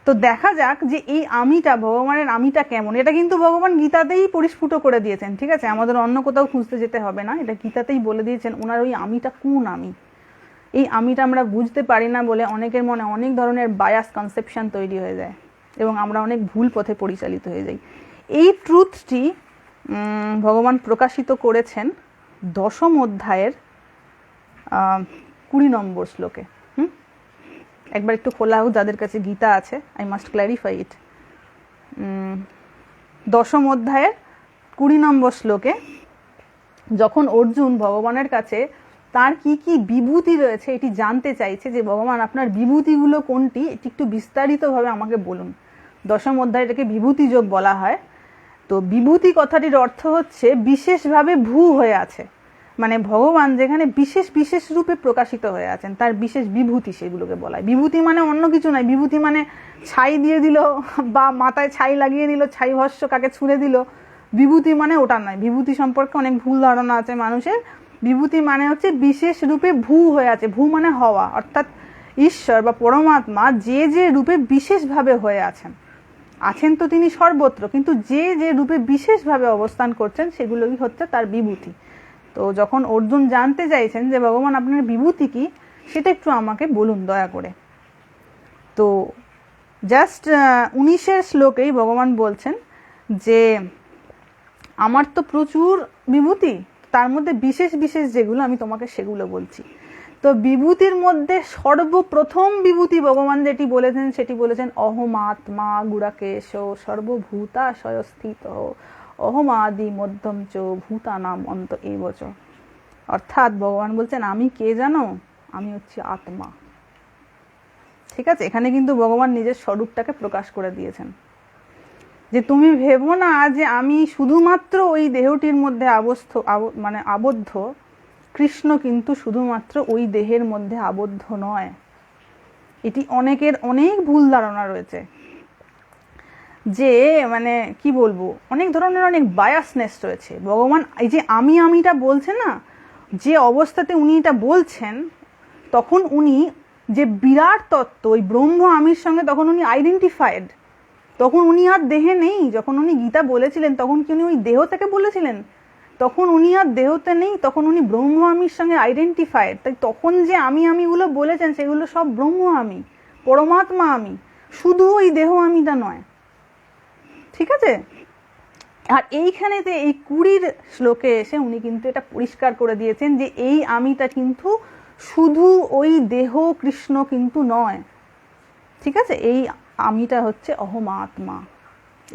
তো দেখা যাক যে এই আমিটা, ভগবানের আমিটা কেমন। এটা কিন্তু ভগবান গীতাতেই পরিস্ফুট করে দিয়েছেন। ঠিক আছে? আমাদের অন্য কোথাও খুঁজতে যেতে হবে না, এটা গীতাতেই বলে দিয়েছেন ওনার ওই আমিটা কোন আমি। এই আমিটা আমরা বুঝতে পারি না বলে অনেকের মনে অনেক ধরনের বায়াস কনসেপশন তৈরি হয়ে যায় এবং আমরা অনেক ভুল পথে পরিচালিত হয়ে যাই। এই ট্রুথটি ভগবান প্রকাশিত করেছেন 10ম অধ্যায়ের 20 নম্বর শ্লোকে। একবার একটু খোলা হোক যাদের কাছে গীতা আছে, আই মাস্ট ক্ল্যারিফাই ইট। 10ম অধ্যায়ের 20 নম্বর শ্লোকে যখন অর্জুন ভগবানের কাছে তার কি কি বিভূতি রয়েছে এটি জানতে চাইছে, যে ভগবান আপনার বিভূতিগুলো কোনটি, এটি একটু বিস্তারিতভাবে আমাকে বলুন। 10ম অধ্যায় এটাকে বিভূতি যোগ বলা হয়। তো বিভূতি কথাটির অর্থ হচ্ছে বিশেষভাবে ভূ হয়ে আছে, মানে ভগবান যেখানে বিশেষ বিশেষ রূপে প্রকাশিত হয়ে আছেন তার বিশেষ বিভূতি, সেগুলোকে বলা হয়। বিভূতি মানে অন্য কিছু নয়। বিভূতি মানে ছাই দিয়ে দিল বা মাথায় ছাই লাগিয়ে দিল, ছাই ভস্য কাকে ছুঁড়ে দিল, বিভূতি মানে ওটা নয়। বিভূতি সম্পর্কে অনেক ভুল ধারণা আছে মানুষের। বিভূতি মানে হচ্ছে বিশেষ রূপে ভূ হয়ে আছে। ভূ মানে হওয়া, অর্থাৎ ঈশ্বর বা পরমাত্মা যে যে রূপে বিশেষভাবে হয়ে আছেন, আছেন তো তিনি সর্বত্র, কিন্তু যে যে রূপে বিশেষভাবে অবস্থান করছেন সেগুলোই হচ্ছে তার বিভূতি। তো যখন অর্জুন জানতে চাইছেন যে ভগবান আপনার বিভূতি কি, সেটা একটু আমাকে বলুন দয়া করে। তো জাস্ট 19 শ্লোকেই ভগবান বলছেন যে আমার তো প্রচুর বিভূতি, তার মধ্যে বিশেষ বিশেষ যেগুলো আমি তোমাকে সেগুলো বলছি। তো বিভূতির মধ্যে সর্বপ্রথম বিভূতি ভগবান যেটি বলেছেন সেটি বলেছেন অহমাত্মা গুড়াকেশ সর্বভূতাশয় স্থিত অহমাদি মধ্যম চ ভূতানাম অন্ত এবচ। অর্থাৎ ভগবান বলছেন আমি কে জানো, আমি হচ্ছি আত্মা। ঠিক আছে, এখানে কিন্তু ভগবান নিজের স্বরূপটাকে প্রকাশ করে দিয়েছেন যে তুমি ভেবো না যে আমি শুধুমাত্র ওই দেহটির মধ্যে আবদ্ধ। কৃষ্ণ কিন্তু শুধুমাত্র ওই দেহের মধ্যে আবদ্ধ নয়। এটি অনেকের অনেক ভুল ধারণা রয়েছে, যে কি বলবো, অনেক ধরনের অনেক বায়াসনেস রয়েছে। ভগবান এই যে আমিটা বলছে না, যে অবস্থাতে উনি এটা বলছেন, তখন উনি যে বিরাট তত্ত্ব ওই ব্রহ্ম আমির সঙ্গে তখন উনি আইডেন্টিফাইড। তখন উনি আর দেহে নেই। যখন উনি গীতা বলেছিলেন তখন কি উনি ওই দেহ থেকে বলেছিলেন? তখন উনি আর দেহতে নেই, তখন উনি ব্রহ্ম আমির সঙ্গে আইডেন্টিফাইড। তাই তখন যে আমিগুলো বলেছেন সেগুলো সব ব্রহ্ম আমি, পরমাত্মা আমি, শুধু ওই দেহ আমিটা নয়। ঠিক আছে, আর এইখানেতে এই 20 শ্লোকে এসে উনি কিন্তু এটা পরিষ্কার করে দিয়েছেন যে এই আমিটা কিন্তু শুধু ওই দেহ কৃষ্ণ কিন্তু নয়। ঠিক আছে, এই আমিটা হচ্ছে অহম আত্মা।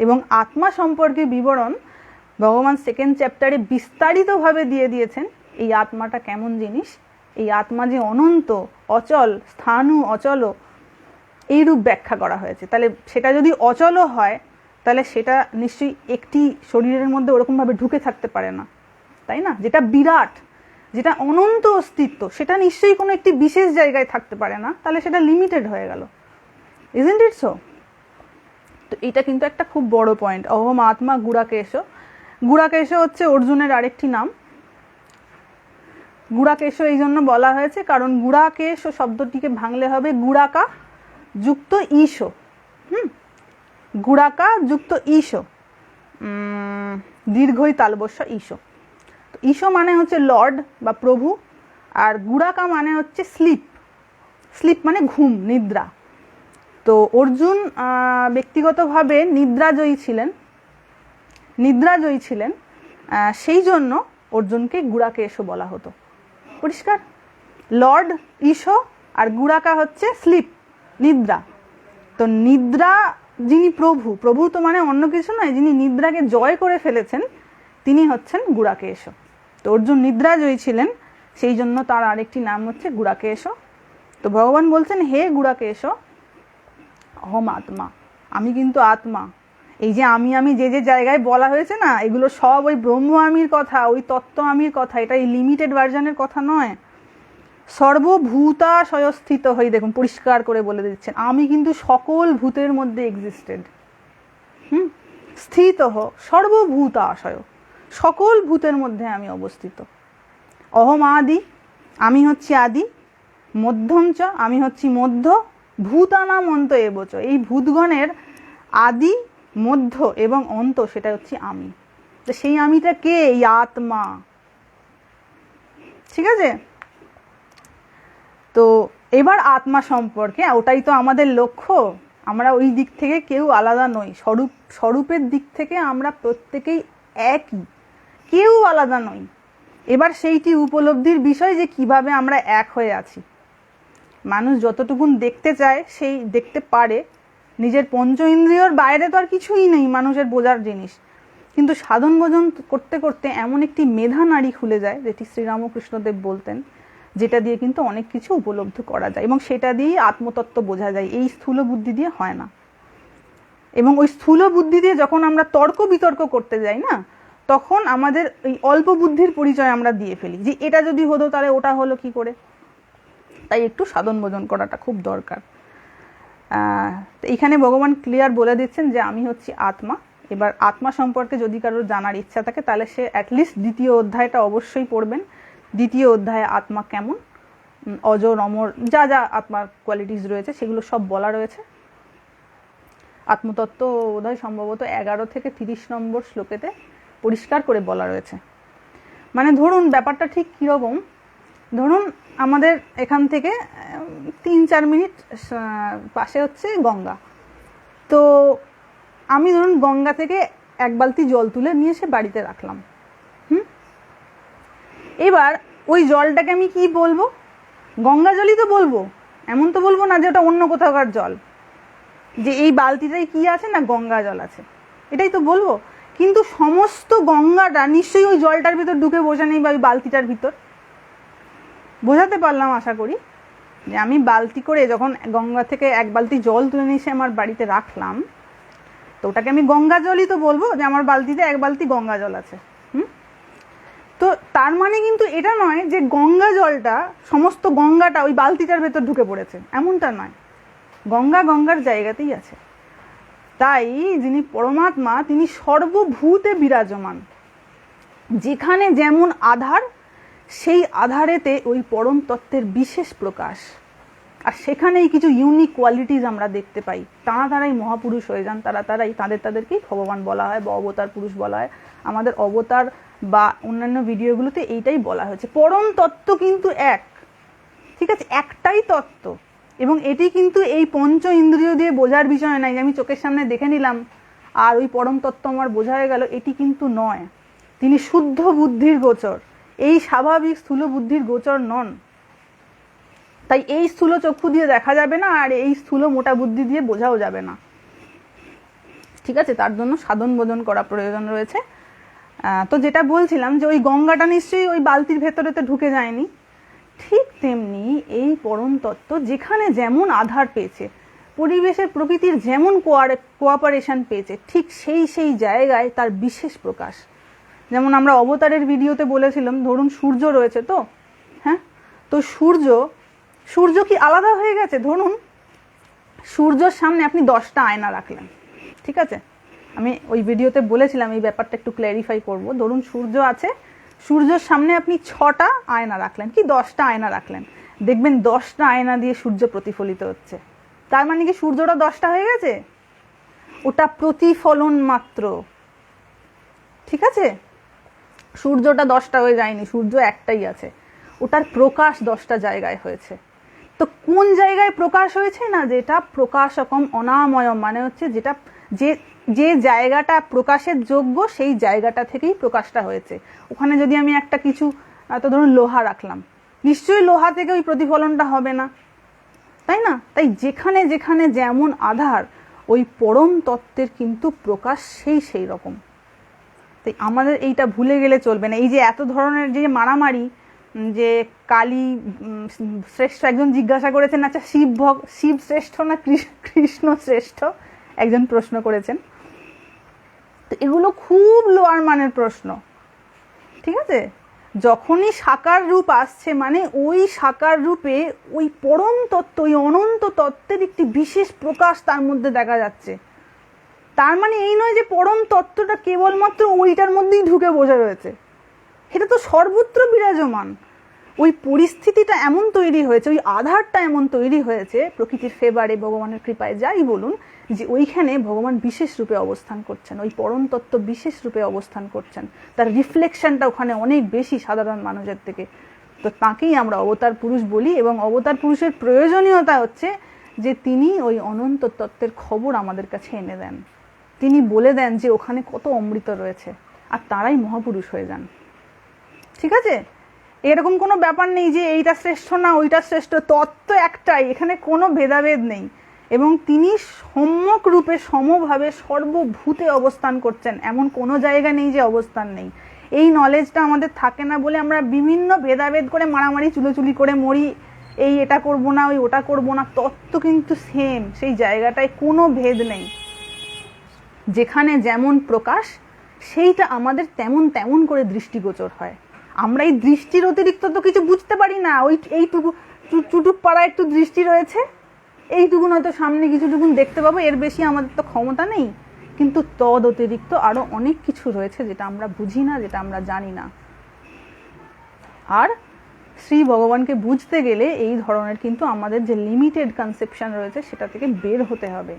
এবং আত্মা সম্পর্কে বিবরণ ভগবান 2nd চ্যাপ্টারে বিস্তারিতভাবে দিয়ে দিয়েছেন। এই আত্মাটা কেমন জিনিস, এই আত্মা যে অনন্ত, অচল, স্থাণু, অচল, এইরূপ ব্যাখ্যা করা হয়েছে। তাহলে সেটা যদি অচল হয় তাহলে সেটা নিশ্চয়ই একটি শরীরের মধ্যে ওরকমভাবে ঢুকে থাকতে পারে না, তাই না? যেটা বিরাট, যেটা অনন্ত অস্তিত্ব, সেটা নিশ্চয়ই কোনো একটি বিশেষ জায়গায় থাকতে পারে না, তাহলে সেটা লিমিটেড হয়ে গেল। Isn't it so? তো এটা কিন্তু একটা খুব বড় পয়েন্ট। অহম আত্মা গুড়াকেশ। গুড়াকেশ হচ্ছে অর্জুনের আরেকটি নাম। গুড়াকেশ এই জন্য বলা হয়েছে কারণ গুড়াকেশ শব্দটিকে ভাঙলে হবে গুড়াকা যুক্ত ঈশ। গুড়াকা যুক্ত ঈশ, দীর্ঘই তালবস্য ঈশ। তো ঈশ মানে হচ্ছে লর্ড বা প্রভু, আর গুড়াকা মানে হচ্ছে স্লিপ। স্লিপ মানে ঘুম, নিদ্রা। তো অর্জুন ব্যক্তিগতভাবে নিদ্রাজয়ী ছিলেন, সেই জন্য অর্জুনকে গুড়াকেশ বলা হতো। পরিষ্কার? লর্ড ঈশ আর গুড়াকা হচ্ছে স্লিপ, নিদ্রা। তো নিদ্রা যিনি প্রভু তো মানে অন্য কিছু নয়, যিনি নিদ্রাকে জয় করে ফেলেছেন তিনি হচ্ছেন গুড়াকেশ। তো অর্জুন নিদ্রাজয়ী ছিলেন, সেই জন্য তার আরেকটি নাম হচ্ছে গুড়াকেশ। তো ভগবান বলছেন হে গুড়াকেশ, অহম আত্মা, আমি কিন্তু আত্মা। এই যে আমি যে যে জায়গায় বলা হয়েছে না, এগুলো সব ওই ব্রহ্ম আমির কথা, ওই তত্ত্ব আমির কথা, এটা এই লিমিটেড ভার্জনের কথা নয়। সর্বভূতাশয় স্থিত হই, দেখুন পরিষ্কার করে বলে দিচ্ছেন আমি কিন্তু সকল ভূতের মধ্যে এক্সিস্টেড। স্থিত সর্বভূতাশয়, সকল ভূতের মধ্যে আমি অবস্থিত। অহম আদি, আমি হচ্ছি আদি। মধ্যম চ, আমি হচ্ছি মধ্য। ভূতানাম অন্ত এবচ, এই ভূতগণের আদি, মধ্য এবং অন্ত সেটা হচ্ছে আমি। তো সেই আমিটা কে? এই আত্মা। ঠিক আছে, তো এবার আত্মা সম্পর্কে, ওটাই তো আমাদের লক্ষ্য। আমরা ওই দিক থেকে কেউ আলাদা নই। স্বরূপের দিক থেকে আমরা প্রত্যেকেই একই, কেউ আলাদা নই। এবার সেইটি উপলব্ধির বিষয় যে কিভাবে আমরা এক হয়ে আছি। মানুষ যতটুকুন দেখতে চায় সেই দেখতে পারে, নিজের পঞ্চ ইন্দ্রিয়র বাইরে তো আর কিছুই নেই মানুষের বোঝার জিনিস। কিন্তু সাধন ভোজন করতে করতে এমন একটি মেধা নাড়ি খুলে যায়, যেটি শ্রীরামকৃষ্ণদেব বলতেন, যেটা দিয়ে কিন্তু অনেক কিছু উপলব্ধ করা যায় এবং সেটা দিয়েই আত্মতত্ত্ব বোঝা যায়। এই স্থূল বুদ্ধি দিয়ে হয় না। এবং ওই স্থূল বুদ্ধি দিয়ে যখন আমরা তর্ক বিতর্ক করতে যাই না, তখন আমাদের এই অল্প বুদ্ধির পরিচয় আমরা দিয়ে ফেলি, যে এটা যদি হতো তাহলে ওটা হলো কি করে। তাই একটু সাধন ভোজন করাটা খুব দরকার। এখানে ভগবান ক্লিয়ার বলে দিচ্ছেন যে আমি হচ্ছি আত্মা। এবার আত্মা সম্পর্কে যদি কারোর জানার ইচ্ছা থাকে তাহলে সে অ্যাটলিস্ট 2য় অধ্যায়টা অবশ্যই পড়বেন। দ্বিতীয় অধ্যায়ে আত্মা কেমন, অজর অমর যা যা আত্মার কোয়ালিটিস রয়েছে সেগুলো সব বলা রয়েছে। আত্মতত্ত্ব বোধহয় সম্ভবত 11 থেকে 30 নম্বর শ্লোকেতে পরিষ্কার করে বলা রয়েছে। মানে ধরুন ব্যাপারটা ঠিক কীরকম, ধরুন আমাদের এখান থেকে 3-4 মিনিট পাশে হচ্ছে গঙ্গা, তো আমি ধরুন গঙ্গা থেকে 1 বালতি জল তুলে নিয়ে এসে বাড়িতে রাখলাম। এবার ওই জলটাকে আমি কি বলবো? গঙ্গা জলই তো বলবো, এমন তো বলবো না যে ওটা অন্য কোথাকার জল, যে এই বালতিটাই কি আছে না গঙ্গা জল আছে, এটাই তো বলবো। কিন্তু সমস্ত গঙ্গাটা নিশ্চয়ই ওই জলটার ভিতর ঢুকে বসে নেই বা ওই বালতিটার ভিতর। বোঝাতে পারলাম আশা করি, যে আমি বালতি করে যখন গঙ্গা থেকে 1 বালতি জল তুলে নিয়ে এসে আমার বাড়িতে রাখলাম, তো ওটাকে আমি গঙ্গা জলই তো বলবো, যে আমার বালতিতে 1 বালতি গঙ্গা জল আছে। তো তার মানে কিন্তু এটা নয় যে গঙ্গা জলটা সমস্ত গঙ্গাটা ওই বালতিটার ভেতর ঢুকে পড়েছে, এমনটা নয়। গঙ্গা গঙ্গার জায়গাতেই আছে। তাই যিনি পরমাত্মা তিনি সর্বভূতে বিরাজমান। যেখানে যেমন আধার, সেই আধারেতে ওই পরম তত্ত্বের বিশেষ প্রকাশ। আর সেখানেই কিছু ইউনিক কোয়ালিটিস আমরা দেখতে পাই। তারাই মহাপুরুষ হয়ে যান, তাদেরকেই ভগবান বলা হয় বা অবতার পুরুষ বলা হয়। আমাদের অবতার বা অন্যান্য ভিডিওগুলোতে এইটাই বলা হয়েছে। পরম তত্ত্ব কিন্তু এক, ঠিক আছে, একটাই তত্ত্ব। এবং এটি কিন্তু এই পঞ্চ ইন্দ্রিয় দিয়ে বোঝার বিষয় নয়, যে আমি চোখের সামনে দেখে নিলাম আর ওই পরম তত্ত্ব আমার বোঝা হয়ে গেল, এটি কিন্তু নয়। তিনি শুদ্ধ বুদ্ধির গোচর, এই স্বাভাবিক স্থূল বুদ্ধির গোচর নন। তাই এই স্থূল চক্ষু দিয়ে দেখা যাবে না, আর এই স্থূল মোটা বুদ্ধি দিয়ে বোঝাও যাবে না, ঠিক আছে। তার জন্য সাধন বোধন করা প্রয়োজন রয়েছে। তো যেটা বলছিলাম যে ওই গঙ্গাটা নিশ্চয়ই ওই বালতির ভেতরেতে ঢুকে যায়নি। ঠিক তেমনি এই পরম তত্ত্ব যেখানে যেমন আধার পেয়েছে, পরিবেশের প্রকৃতির যেমন কোঅপারেশন পেয়েছে, ঠিক সেই জায়গায় তার বিশেষ প্রকাশ। যেমন আমরা অবতারের ভিডিওতে বলেছিলাম, ধরুন সূর্য রয়েছে তো, হ্যাঁ, তো সূর্য কি আলাদা হয়ে গেছে? ধরুন সূর্যর সামনে আপনি 10টা আয়না রাখলেন, ঠিক আছে। আমি ওই ভিডিওতে বলেছিলাম এই ব্যাপারটা একটু ক্ল্যারিফাই করব। ধরুন সূর্য আছে, সূর্যের সামনে আপনি 6টা আয়না রাখলেন কি 10টা আয়না রাখলেন, দেখবেন 10টা আয়না দিয়ে সূর্য প্রতিফলিত হচ্ছে। তার মানে কি সূর্যটা 10টা হয়ে গেছে? ওটা প্রতিফলন মাত্র, ঠিক আছে। সূর্যটা 10টা হয়ে যায়নি, সূর্য একটাই আছে, ওটার প্রকাশ 10টা জায়গায় হয়েছে। তো কোন জায়গায় প্রকাশ হয়েছে না, যেটা প্রকাশকম অনাময়ম, মানে হচ্ছে যেটা যে জায়গাটা প্রকাশের যোগ্য সেই জায়গাটা থেকেই প্রকাশটা হয়েছে। ওখানে যদি আমি একটা কিছু, তো ধরুন লোহা রাখলাম, নিশ্চয়ই লোহা থেকে ওই প্রতিফলনটা হবে না, তাই না। তাই যেখানে যেখানে যেমন আধার, ওই পরম তত্ত্বের কিন্তু প্রকাশ সেই রকম। তাই আমাদের এইটা ভুলে গেলে চলবে না। এই যে এত ধরনের যে মারামারি, যে কালী শ্রেষ্ঠ, একজন জিজ্ঞাসা করেছেন, আচ্ছা শিব শ্রেষ্ঠ না কৃষ্ণ শ্রেষ্ঠ, একজন প্রশ্ন করেছেন। তো এগুলো খুব লোয়ার মানের প্রশ্ন, ঠিক আছে। যখনই সাকার রূপ আসছে, মানে ওই সাকার রূপে ওই পরম তত্ত্ব, ওই অনন্ত তত্ত্বের একটি বিশেষ প্রকাশ তার মধ্যে দেখা যাচ্ছে। তার মানে এই নয় যে পরম তত্ত্বটা কেবলমাত্র ওইটার মধ্যেই ঢুকে বসে রয়েছে, এটা তো সর্বত্র বিরাজমান। ওই পরিস্থিতিটা এমন তৈরি হয়েছে, ওই আধারটা এমন তৈরি হয়েছে প্রকৃতির ফেভারে, ভগবানের কৃপায়, যাই বলুন, যে ওইখানে ভগবান বিশেষ রূপে অবস্থান করছেন, ওই পরম তত্ত্ব বিশেষ রূপে অবস্থান করছেন, তার রিফ্লেকশনটা ওখানে অনেক বেশি সাধারণ মানুষের থেকে। তো তাকেই আমরা অবতার পুরুষ বলি। এবং অবতার পুরুষের প্রয়োজনীয়তা হচ্ছে যে তিনি ওই অনন্ত তত্ত্বের খবর আমাদের কাছে এনে দেন, তিনি বলে দেন যে ওখানে কত অমৃত রয়েছে, আর তারাই মহাপুরুষ হয়ে যান, ঠিক আছে। এরকম কোনো ব্যাপার নেই যে এইটা শ্রেষ্ঠ না ওইটা শ্রেষ্ঠ, তত্ত্ব একটাই, এখানে কোনো ভেদাভেদ নেই। এবং তিনি সম্যক রূপে সমভাবে সর্বভূতে অবস্থান করছেন, এমন কোনো জায়গা নেই যে অবস্থান নেই। এই নলেজটা আমাদের থাকে না বলে আমরা বিভিন্ন ভেদাভেদ করে মারামারি চুলোচুলি করে মরি, এই এটা করব না ওই ওটা করব না। তত্ত্ব কিন্তু সেম, সেই জায়গাটায় কোনো ভেদ নেই। যেখানে যেমন প্রকাশ সেইটা আমাদের তেমন তেমন করে দৃষ্টিগোচর হয়। আমরা এই দৃষ্টির অতিরিক্ত তো কিছু বুঝতে পারি না। ওই এইটুকু চুটুক পাড়া একটু দৃষ্টি রয়েছে, এইটুকুন হয়তো সামনে কিছুটুকুন দেখতে পাবো, এর বেশি আমাদের তো ক্ষমতা নেই। কিন্তু তদ অতিরিক্ত আরো অনেক কিছু রয়েছে যেটা আমরা বুঝি না, যেটা আমরা জানি না। আর শ্রী ভগবানকে বুঝতে গেলে এই ধরনের কিন্তু আমাদের যে লিমিটেড কনসেপশন রয়েছে সেটা থেকে বের হতে হবে।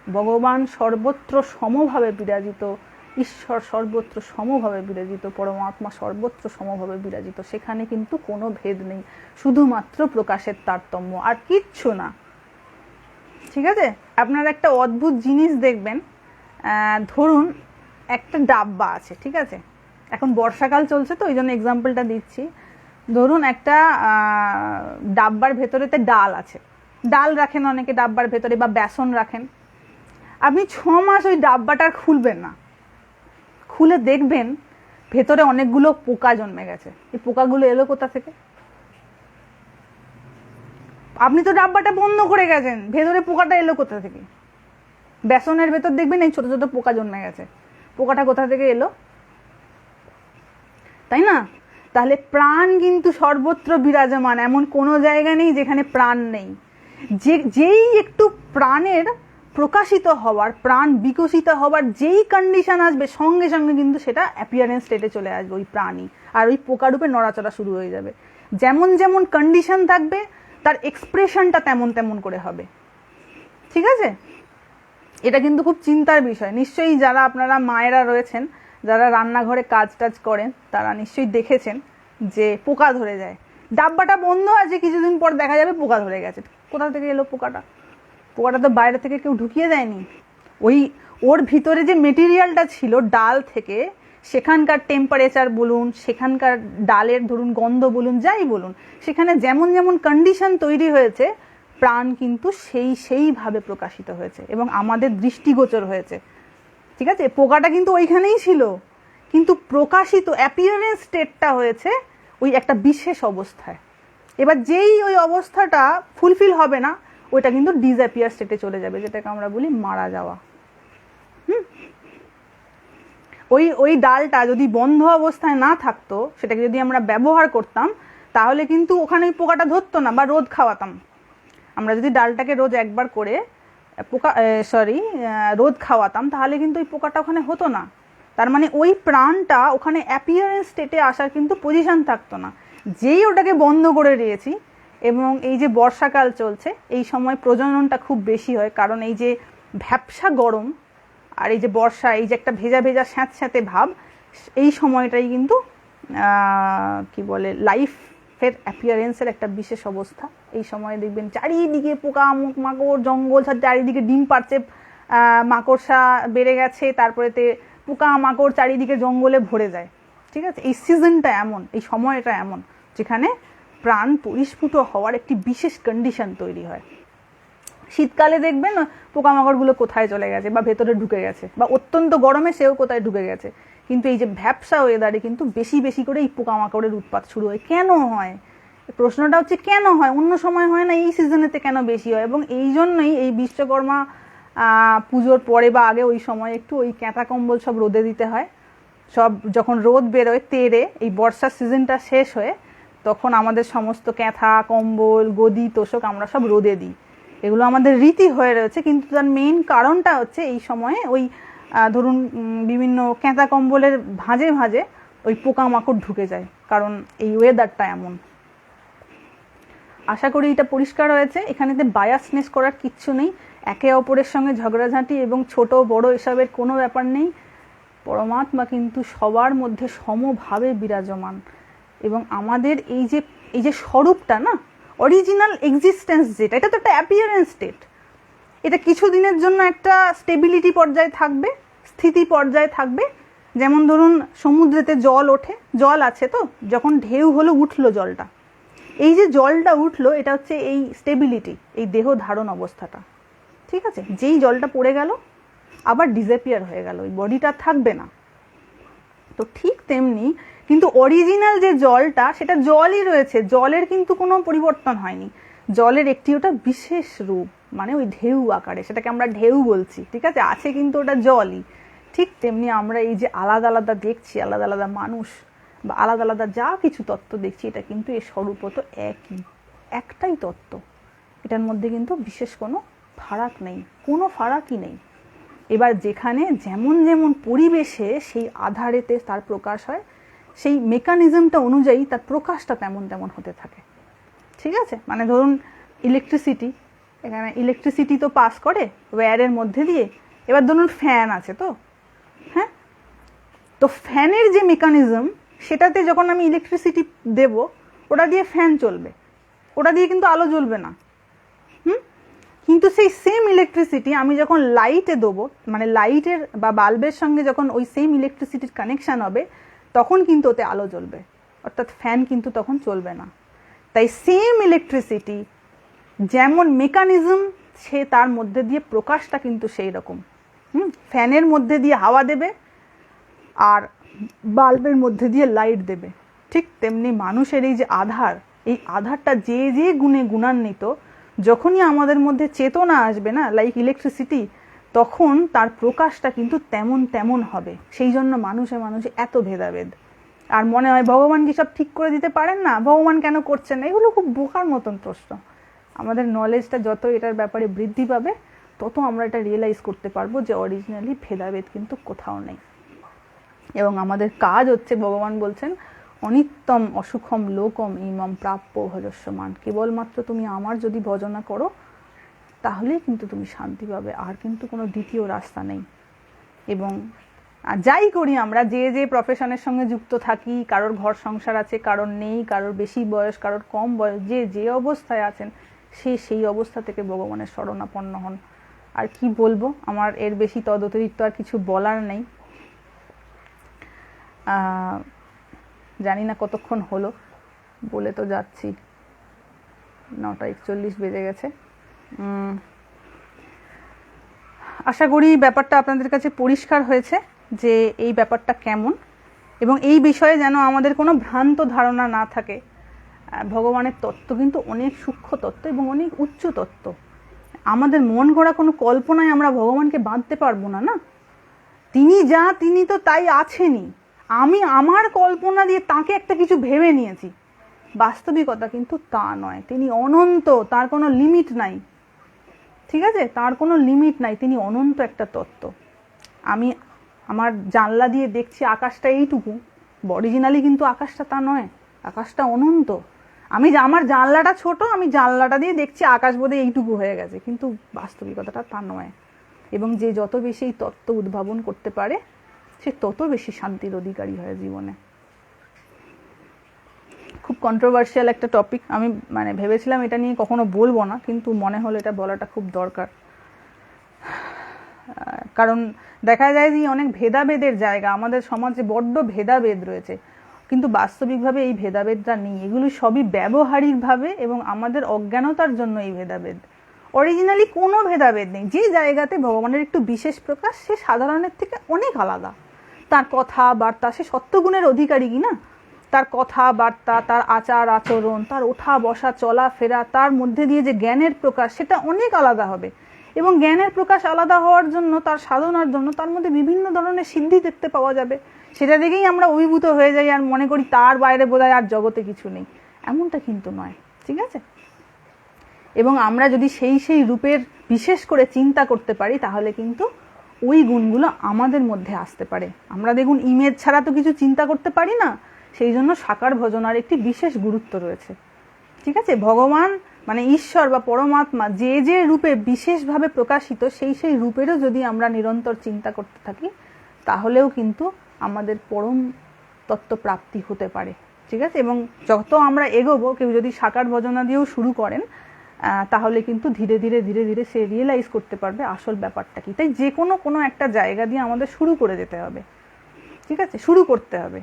ভগবান সর্বত্র সমভাবে বিরাজিত, ঈশ্বর সর্বত্র সমভাবে বিরাজিত, পরমাত্মা সর্বত্র সমভাবে বিরাজিত, সেখানে কিন্তু কোনো ভেদ নেই, শুধুমাত্র প্রকাশের তারতম্য, আর কিচ্ছু না। ঠিক আছে? আপনারা একটা অদ্ভুত জিনিস দেখবেন, ধরুন একটা ডাব্বা আছে, ঠিক আছে, এখন বর্ষাকাল চলছে তো ওই জন্য এক্সাম্পলটা দিচ্ছি। ধরুন একটা ডাব্বার ভেতরেতে ডাল আছে, ডাল রাখেন অনেকে ডাব্বার ভেতরে, বা বেসন রাখেন। আপনি 6 মাস ওই ডাব্বাটা খুলবেন না, খুলে দেখবেন ভেতরে অনেকগুলো পোকা জন্মে গেছে। এই পোকাগুলো এলো কোথা থেকে? আপনি তো ডাব্বাটা বন্ধ করে গেছেন, ভেতরে পোকাটা এলো কোথা থেকে? বেসনের ভেতর দেখবেন এই ছোট ছোট পোকা জন্মে গেছে, পোকাটা কোথা থেকে এলো? তাই না? তাহলে প্রাণ কিন্তু সর্বত্র বিরাজমান, এমন কোনো জায়গা নেই যেখানে প্রাণ নেই। যেই একটু প্রাণের প্রকাশিত হওয়ার, প্রাণ বিকশিত হওয়ার যেই কন্ডিশন আসবে, সঙ্গে সঙ্গে কিন্তু সেটা অ্যাপিয়ারেন্স স্টেটে চলে আসবে ওই প্রাণী, আর ওই পোকারূপে নড়াচড়া শুরু হয়ে যাবে। যেমন যেমন কন্ডিশন থাকবে তার এক্সপ্রেশনটা তেমন তেমন করে হবে। ঠিক আছে? এটা কিন্তু খুব চিন্তার বিষয়। নিশ্চয়ই যারা আপনারা মায়েরা রয়েছেন, যারা রান্নাঘরে কাজ টাজ করেন, তারা নিশ্চয়ই দেখেছেন যে পোকা ধরে যায়। ডাব্বাটা বন্ধ আছে, কিছুদিন পর দেখা যাবে পোকা ধরে গেছে। কোথা থেকে এলো পোকাটা? পোকাটা তো বাইরে থেকে কেউ ঢুকিয়ে দেয়নি। ওর ভিতরে যে মেটেরিয়ালটা ছিল ডাল থেকে, সেখানকার টেম্পারেচার বলুন, সেখানকার ডালের ধরুন গন্ধ বলুন, যাই বলুন, সেখানে যেমন যেমন কন্ডিশন তৈরি হয়েছে, প্রাণ কিন্তু সেইভাবে প্রকাশিত হয়েছে এবং আমাদের দৃষ্টিগোচর হয়েছে। ঠিক আছে? পোকাটা কিন্তু ওইখানেই ছিল, কিন্তু প্রকাশিত অ্যাপিয়ারেন্স স্টেটটা হয়েছে ওই একটা বিশেষ অবস্থায়। এবার যেই ওই অবস্থাটা ফুলফিল হবে না, ওইটা কিন্তু ডিসঅ্যাপিয়ার স্টেটে চলে যাবে, যেটাকে আমরা বলি মারা যাওয়া। ওই ডালটা যদি বন্ধ অবস্থায় না থাকতো, সেটাকে যদি আমরা ব্যবহার করতাম, তাহলে কিন্তু ওখানে ওই পোকাটা ধরতো না, বা রোদ খাওয়াতাম। আমরা যদি ডালটাকে রোজ একবার করে রোদ খাওয়াতাম, তাহলে কিন্তু ওই পোকাটা ওখানে হতো না। তার মানে ওই প্রাণটা ওখানে অ্যাপিয়ারেন্স স্টেটে আসার কিন্তু পজিশন থাকতো না। যেই ওটাকে বন্ধ করে দিয়েছি, এবং এই যে বর্ষাকাল চলছে, এই সময় প্রজননটা খুব বেশি হয়, কারণ এই যে ভ্যাপসা গরম আর এই যে বর্ষা, এই যে একটা ভেজা ভেজা স্যাঁতস্যাঁতে ভাব, এই সময়টাই কিন্তু কি বলে লাইফের অ্যাপিয়ারেন্সের একটা বিশেষ অবস্থা। এই সময় দেখবেন চারিদিকে পোকা মাকড়, জঙ্গল, চারিদিকে ডিম পাড়ছে, মাকড়সা বেড়ে গেছে, তারপরেতে পোকা মাকড় চারিদিকে জঙ্গলে ভরে যায়। ঠিক আছে? এই সিজনটা এমন, এই সময়টা এমন, যেখানে প্রাণ পরিস্ফুট হওয়ার একটি বিশেষ কন্ডিশন তৈরি হয়। শীতকালে দেখবেন পোকামাকড়গুলো কোথায় চলে গেছে, বা ভেতরে ঢুকে গেছে, বা অত্যন্ত গরমে সেও কোথায় ঢুকে গেছে। কিন্তু এই যে ভ্যাপসা ওয়েদারে কিন্তু বেশি বেশি করে এই পোকামাকড়ের উৎপাত শুরু হয়। কেন হয়? প্রশ্নটা হচ্ছে কেন হয়? অন্য সময় হয় না, এই সিজনেতে কেন বেশি হয়? এবং এই জন্যই এই বিশ্বকর্মা পুজোর পরে বা আগে ওই সময় একটু ওই ক্যাঁথা কম্বল সব রোদে দিতে হয়। সব যখন রোদ বেরোয় তেরে, এই বর্ষার সিজনটা শেষ হয়ে, তখন আমাদের সমস্ত ক্যাঁথা কম্বল গদি তোষক আমরা সব রোদে দিই। এগুলো আমাদের রীতি হয়ে রয়েছে, কিন্তু তার মেইন কারণটা হচ্ছে এই সময়ে ওই ধরুন বিভিন্ন ক্যাঁথা কম্বলের ভাঁজে ভাঁজে ওই পোকামাকড় ঢুকে যায়, কারণ এই ওয়েদারটা এমন। আশা করি এটা পরিষ্কার হয়েছে। এখানেতে বায়াসনেস করার কিচ্ছু নেই, একে অপরের সঙ্গে ঝগড়াঝাঁটি এবং ছোট বড় এসবের কোনো ব্যাপার নেই। পরমাত্মা কিন্তু সবার মধ্যে সমভাবে বিরাজমান, এবং আমাদের এই যে স্বরূপটা না, অরিজিনাল এক্সিস্টেন্স যেটা, এটা তো একটা অ্যাপিয়ারেন্স স্টেট। এটা কিছু দিনের জন্য একটা স্টেবিলিটি পর্যায়ে থাকবে, স্থিতি পর্যায়ে থাকবে। যেমন ধরুন সমুদ্রেতে জল ওঠে, জল আছে তো, যখন ঢেউ হলো উঠলো জলটা, এই যে জলটা উঠলো, এটা হচ্ছে এই স্টেবিলিটি, এই দেহ ধারণ অবস্থাটা। ঠিক আছে? যেই জলটা পড়ে গেল আবার ডিসঅ্যাপিয়ার হয়ে গেল, ওই বডিটা থাকবে না। তো ঠিক তেমনি কিন্তু অরিজিনাল যে জলটা, সেটা জলই রয়েছে, জলের কিন্তু কোনো পরিবর্তন হয়নি। জলের একটি ওটা বিশেষ রূপ, মানে ওই ঢেউ আকারে, সেটাকে আমরা ঢেউ বলছি। ঠিক আছে? আছে কিন্তু ওটা জলই। ঠিক তেমনি আমরা এই যে আলাদা আলাদা দেখছি, আলাদা আলাদা মানুষ বা আলাদা আলাদা যা কিছু তত্ত্ব দেখছি, এটা কিন্তু এর স্বরূপ তো একটাই তত্ত্ব। এটার মধ্যে কিন্তু বিশেষ কোনো ফারাক নেই, কোনো ফারাকই নেই। এবার যেখানে যেমন যেমন পরিবেশে সেই আধারেতে তার প্রকাশ হয়, সেই মেকানিজমটা অনুযায়ী তার প্রকাশটা তেমন তেমন হতে থাকে। ঠিক আছে, মানে ধরুন ইলেকট্রিসিটি, এখানে ইলেকট্রিসিটি তো পাস করে ওয়্যারের মধ্যে দিয়ে। এবার ধরুন ফ্যান আছে তো, হ্যাঁ, তো ফ্যানের যে মেকানিজম সেটাতে যখন আমি ইলেকট্রিসিটি দেব, ওটা দিয়ে ফ্যান চলবে, ওটা দিয়ে কিন্তু আলো জ্বলবে না। কিন্তু সেই সেম ইলেকট্রিসিটি আমি যখন লাইটে দেবো, মানে লাইটের বা বাল্বের সঙ্গে যখন ওই সেম ইলেকট্রিসিটির কানেকশান হবে, তখন কিন্তু ওতে আলো জ্বলবে, অর্থাৎ ফ্যান কিন্তু তখন চলবে না। তাই সেম ইলেকট্রিসিটি যেমন মেকানিজম, সে তার মধ্যে দিয়ে প্রকাশটা কিন্তু সেই রকম। ফ্যানের মধ্যে দিয়ে হাওয়া দেবে আর বাল্বের মধ্যে দিয়ে লাইট দেবে, ঠিক তেমনি মানুষের এই যে আধার, এই আধারটা যে যে গুণে গুণান্বিত, যখনই আমাদের মধ্যে চেতনা আসবে না, লাইক ইলেকট্রিসিটি, তখন তার প্রকাশটা কিন্তু তেমন তেমন হবে। সেই জন্য মানুষে মানুষে এত ভেদাভেদ। আর মনে হয় ভগবান কি সব ঠিক করে দিতে পারেন না, ভগবান কেন করছেন না, এগুলো খুব বোকার মতন প্রশ্ন। আমাদের নলেজটা যত এটার ব্যাপারে বৃদ্ধি পাবে, তত আমরা এটা রিয়েলাইজ করতে পারবো যে অরিজিনালি ভেদাভেদ কিন্তু কোথাও নেই। এবং আমাদের কাজ হচ্ছে, ভগবান বলছেন অনিত্যম অসুখম লোকম ইমম প্রাপ্য ভজস্যমান, কেবলমাত্র তুমি আমার যদি ভজনা করো তাহলেই কিন্তু তুমি শান্তি পাবে, আর কিন্তু কোনো দ্বিতীয় রাস্তা নেই। এবং যাই করি আমরা, যে যে প্রফেশনের সঙ্গে যুক্ত থাকি, কারোর ঘর সংসার আছে, কারোর নেই, কারোর বেশি বয়স, কারোর কম বয়স, যে যে অবস্থায় আছেন সে সেই অবস্থা থেকে ভগবানের শরণাপন্ন হন। আর কি বলবো, আমার এর বেশি তদতিরিক্ত আর কিছু বলার নেই। জানি না কতক্ষণ হলো, বলে তো যাচ্ছি, 9:41 বেজে গেছে। আশা করি ব্যাপারটা আপনাদের কাছে পরিষ্কার হয়েছে যে এই ব্যাপারটা কেমন, এবং এই বিষয়ে যেন আমাদের কোনো ভ্রান্ত ধারণা না থাকে। ভগবানের তত্ত্ব কিন্তু অনেক সূক্ষ্ম তত্ত্ব এবং অনেক উচ্চ তত্ত্ব। আমাদের মন গড়া কোনো কল্পনায় আমরা ভগবানকে বাঁধতে পারবো না। না, তিনি যা, তিনি তো তাই আছেনই। আমি আমার কল্পনা দিয়ে তাকে একটা কিছু ভেবে নিয়েছি, বাস্তবিকতা কিন্তু তা নয়। তিনি অনন্ত, তার কোনো লিমিট নাই। ঠিক আছে, তার কোনো লিমিট নাই, তিনি অনন্ত একটা তত্ত্ব। আমি আমার জানলা দিয়ে দেখছি আকাশটা এইটুকু, অরিজিনালি কিন্তু আকাশটা তা নয়, আকাশটা অনন্ত। আমার জানলাটা ছোট, আমি জানলাটা দিয়ে দেখছি আকাশ বোধহয় এইটুকু হয়ে গেছে, কিন্তু বাস্তবিকতাটা তা নয়। এবং যে যত বেশি এই তত্ত্ব উদ্ভাবন করতে পারে, সে তত বেশি শান্তির অধিকারী হয় জীবনে। খুব কন্ট্রোভার্সিয়াল একটা টপিক, আমি মানে ভেবেছিলাম এটা নিয়ে কখনো বলবো না, কিন্তু মনে হলো এটা বলাটা খুব দরকার। কারণ দেখা যায় যে অনেক ভেদাভেদের জায়গা, আমাদের সমাজে বড্ড ভেদাভেদ রয়েছে, কিন্তু বাস্তবিকভাবে এই ভেদাভেদটা নেই। এগুলো সবই ব্যবহারিকভাবে এবং আমাদের অজ্ঞানতার জন্য এই ভেদাভেদ। অরিজিনালি কোনো ভেদাভেদ নেই। যে জায়গাতে ভগবানের একটু বিশেষ প্রকাশ, সে সাধারণের থেকে অনেক আলাদা। তার কথাবার্তা, সে সত্যগুণের অধিকারী কিনা, তার কথাবার্তা, তার আচার আচরণ, তার ওঠা বসা চলাফেরা, তার মধ্যে দিয়ে যে জ্ঞানের প্রকাশ, সেটা অনেক আলাদা হবে। এবং জ্ঞানের প্রকাশ আলাদা হওয়ার জন্য, তার সাধনার জন্য তার মধ্যে বিভিন্ন ধরনের সিদ্ধি দেখতে পাওয়া যাবে। সেটা দেখেই আমরা অভিভূত হয়ে যাই আর মনে করি তার বাইরে বোধহয় আর জগতে কিছু নেই। এমনটা কিন্তু নয়, ঠিক আছে। এবং আমরা যদি সেই রূপের বিশেষ করে চিন্তা করতে পারি, তাহলে কিন্তু ওই গুণগুলো আমাদের মধ্যে আসতে পারে। আমরা দেখুন ইমেজ ছাড়া তো কিছু চিন্তা করতে পারি না, সেই জন্য সাকার ভজনার একটি বিশেষ গুরুত্ব রয়েছে। ঠিক আছে, ভগবান মানে ঈশ্বর বা পরমাত্মা যে যে রূপে বিশেষভাবে প্রকাশিত, সেই রূপেরও যদি আমরা নিরন্তর চিন্তা করতে থাকি, তাহলেও কিন্তু আমাদের পরম তত্ত্ব প্রাপ্তি হতে পারে। ঠিক আছে, এবং যত আমরা এগোবো, কেউ যদি সাকার ভজনা দিয়েও শুরু করেন, তাহলে কিন্তু ধীরে ধীরে ধীরে ধীরে সে রিয়েলাইজ করতে পারবে আসল ব্যাপারটা কি। তাই যে কোনো একটা জায়গা দিয়ে আমাদের শুরু করে যেতে হবে। ঠিক আছে, শুরু করতে হবে।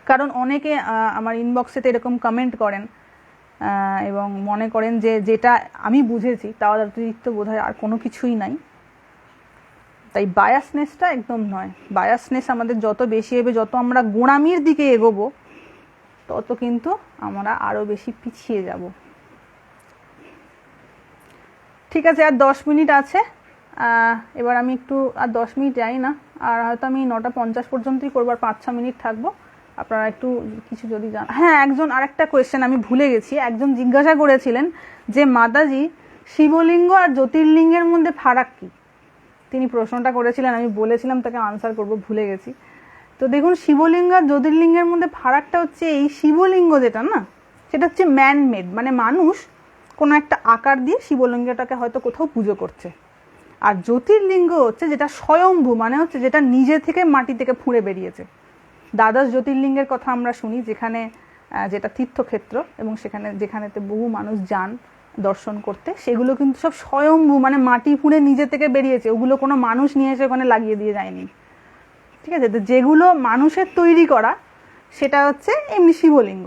কারণ অনেকে আমার ইনবক্সেতে এরকম কমেন্ট করেন এবং মনে করেন যে যেটা আমি বুঝেছি তার অতিরিক্ত বোধহয় আর কোনো কিছুই নাই। তাই বায়াসনেসটা একদম নয়। বায়াসনেস আমাদের যত বেশি হবে, যত আমরা গোঁড়ামির দিকে এগোবো, তত কিন্তু আমরা আরও বেশি পিছিয়ে যাব। ঠিক আছে, আর 10 মিনিট আছে। এবার আমি একটু আর 10 মিনিট যাই না, আর হয়তো আমি 9:50 পর্যন্তই করবো, আর 5-6 মিনিট থাকবো। আপনারা একটু কিছু যদি জান। হ্যাঁ, আরেকটা কোয়েশ্চেন আমি ভুলে গেছি। একজন জিজ্ঞাসা করেছিলেন যে মাতাজি, শিবলিঙ্গ আর জ্যোতির্লিঙ্গের মধ্যে ফারাক কি? তিনি প্রশ্নটা করেছিলেন, আমি বলেছিলাম তাকে আনসার করব, ভুলে গেছি। তো দেখুন শিবলিঙ্গ আর জ্যোতির্লিঙ্গের মধ্যে ফারাকটা হচ্ছে এই, শিবলিঙ্গ যেটা না সেটা হচ্ছে ম্যান মেড, মানে মানুষ কোনো একটা আকার দিয়ে শিবলিঙ্গটাকে হয়তো কোথাও পুজো করছে। আর জ্যোতির্লিঙ্গ হচ্ছে যেটা স্বয়ম্ভু, মানে হচ্ছে যেটা নিজে থেকে মাটি থেকে ফুঁড়ে বেরিয়েছে। দ্বাদশ জ্যোতির্লিঙ্গের কথা আমরা শুনি, যেখানে যেটা তীর্থক্ষেত্র এবং যেখানেতে বহু মানুষ যান দর্শন করতে, সেগুলো কিন্তু সব স্বয়ম্ভু, মানে মাটি ফুঁড়ে নিজে থেকে বেরিয়েছে, ওগুলো কোনো মানুষ নিয়ে এসে ওখানে লাগিয়ে দিয়ে যায়নি। ঠিক আছে, তো যেগুলো মানুষের তৈরি করা সেটা হচ্ছে এমনি শিবলিঙ্গ,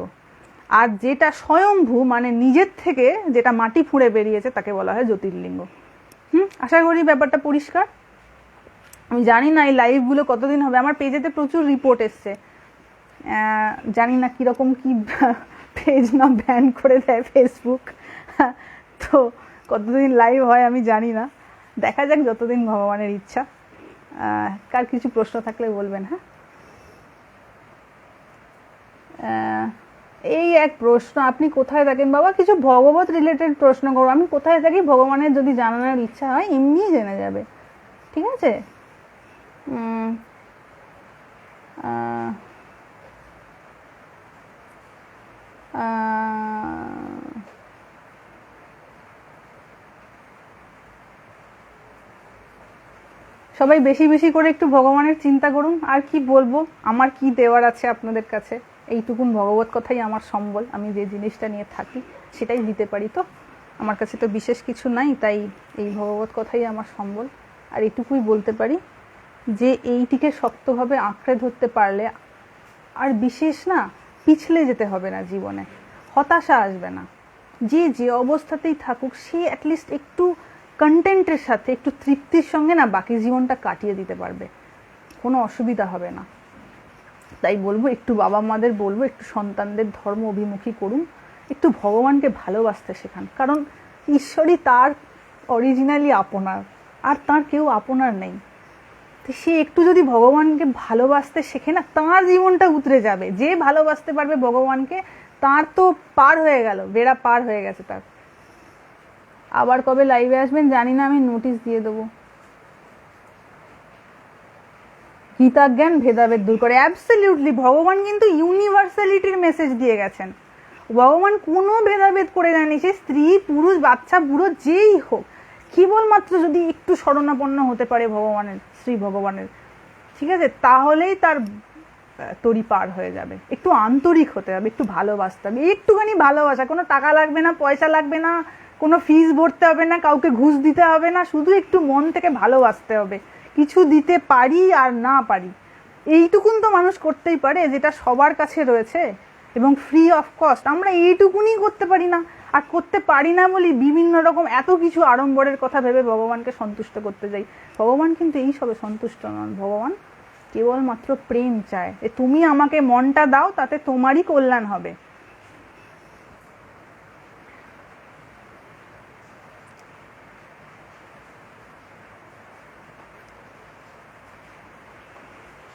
আর যেটা স্বয়ম্ভু মানে নিজের থেকে যেটা মাটি ফুঁড়ে বেরিয়েছে তাকে বলা হয় জ্যোতির্লিঙ্গ। আশা করি ব্যাপারটা পরিষ্কার। আমি জানি না এই লাইভগুলো কতদিন হবে, আমার পেজেতে প্রচুর রিপোর্ট এসছে, জানি না কীরকম কি পেজ না ব্যান করে দেয় ফেসবুক, তো কতদিন লাইভ হয় আমি জানি না, দেখা যাক যতদিন ভগবানের ইচ্ছা। কার কিছু প্রশ্ন থাকলে বলবেন। হ্যাঁ, এই এক প্রশ্ন, আপনি কোথায় থাকেন বাবা? কিছু ভগবত রিলেটেড প্রশ্ন করো, আমি কোথায় থাকি ভগবানের যদি জানানোর ইচ্ছা হয় এমনি জেনে যাবে, ঠিক আছে? সবাই বেশি বেশি করে একটু ভগবানের চিন্তা করুন। আর কি বলবো, আমার কি দেওয়ার আছে আপনাদের কাছে? এইটুকুন ভগবত কথাই আমার সম্বল, আমি যে জিনিসটা নিয়ে থাকি সেটাই দিতে পারি, তো আমার কাছে তো বিশেষ কিছু নাই, তাই এই ভগবত কথাই আমার সম্বল। আর এটুকুই বলতে পারি যে এইটিকে শক্তভাবে আঁকড়ে ধরতে পারলে আর বিশেষ না পিছলে যেতে হবে না, জীবনে হতাশা আসবে না। যে অবস্থাতেই থাকুক সে অ্যাটলিস্ট একটু কন্টেন্টের সাথে, একটু তৃপ্তির সঙ্গে না বাকি জীবনটা কাটিয়ে দিতে পারবে, কোনো অসুবিধা হবে না। তাই বলবো একটু বাবা মাদের বলবো একটু সন্তানদের ধর্ম অভিমুখী করুন, একটু ভগবানকে ভালোবাসতে শেখান, কারণ ঈশ্বরই তার অরিজিনালি আপনার, আর তার কেউ আপনার নেই। তো সে একটু যদি ভগবানকে ভালোবাসতে শেখে না, তার জীবনটা উতরে যাবে। যে ভালোবাসতে পারবে ভগবানকে, তার তো পার হয়ে গেল, বেড়া পার হয়ে গেছে তার। আবার কবে লাইভে আসবেন জানি না, আমি নোটিশ দিয়ে দেবো। গীতা জ্ঞান ভেদাভেদ দূর করে, অ্যাবসলিউটলি। ভগবান কিন্তু ইউনিভার্সালিটির মেসেজ দিয়ে গেছেন, ভগবান কোনো ভেদাভেদ করে দেয়নি, সে স্ত্রী পুরুষ বাচ্চা বুড়ো যেই হোক, কেবলমাত্র যদি একটু শরণাপন্ন হতে পারে ভগবানের, শ্রী ভগবানের, ঠিক আছে, তাহলেই তার তরি পার হয়ে যাবে। একটু আন্তরিক হতে হবে, একটু ভালোবাসতে হবে, একটুখানি ভালোবাসা, কোনো টাকা লাগবে না, পয়সা লাগবে না, কোনো ফিস ভরতে হবে না, কাউকে ঘুষ দিতে হবে না, শুধু একটু মন থেকে ভালোবাসতে হবে। কিছু দিতে পারি আর না পারি, এইটুকুন তো মানুষ করতেই পারে, যেটা সবার কাছে রয়েছে এবং ফ্রি অফ কস্ট। আমরা এইটুকুনি করতে পারি না, আর করতে পারি না বলি বিভিন্ন রকম এত কিছু আড়ম্বরের কথা ভেবে ভগবানকে সন্তুষ্ট করতে যাই। ভগবান কিন্তু এই সবে সন্তুষ্ট নন, ভগবান কেবলমাত্র প্রেম চায়, তুমি আমাকে মনটা দাও, তাতে তোমারই কল্যাণ হবে।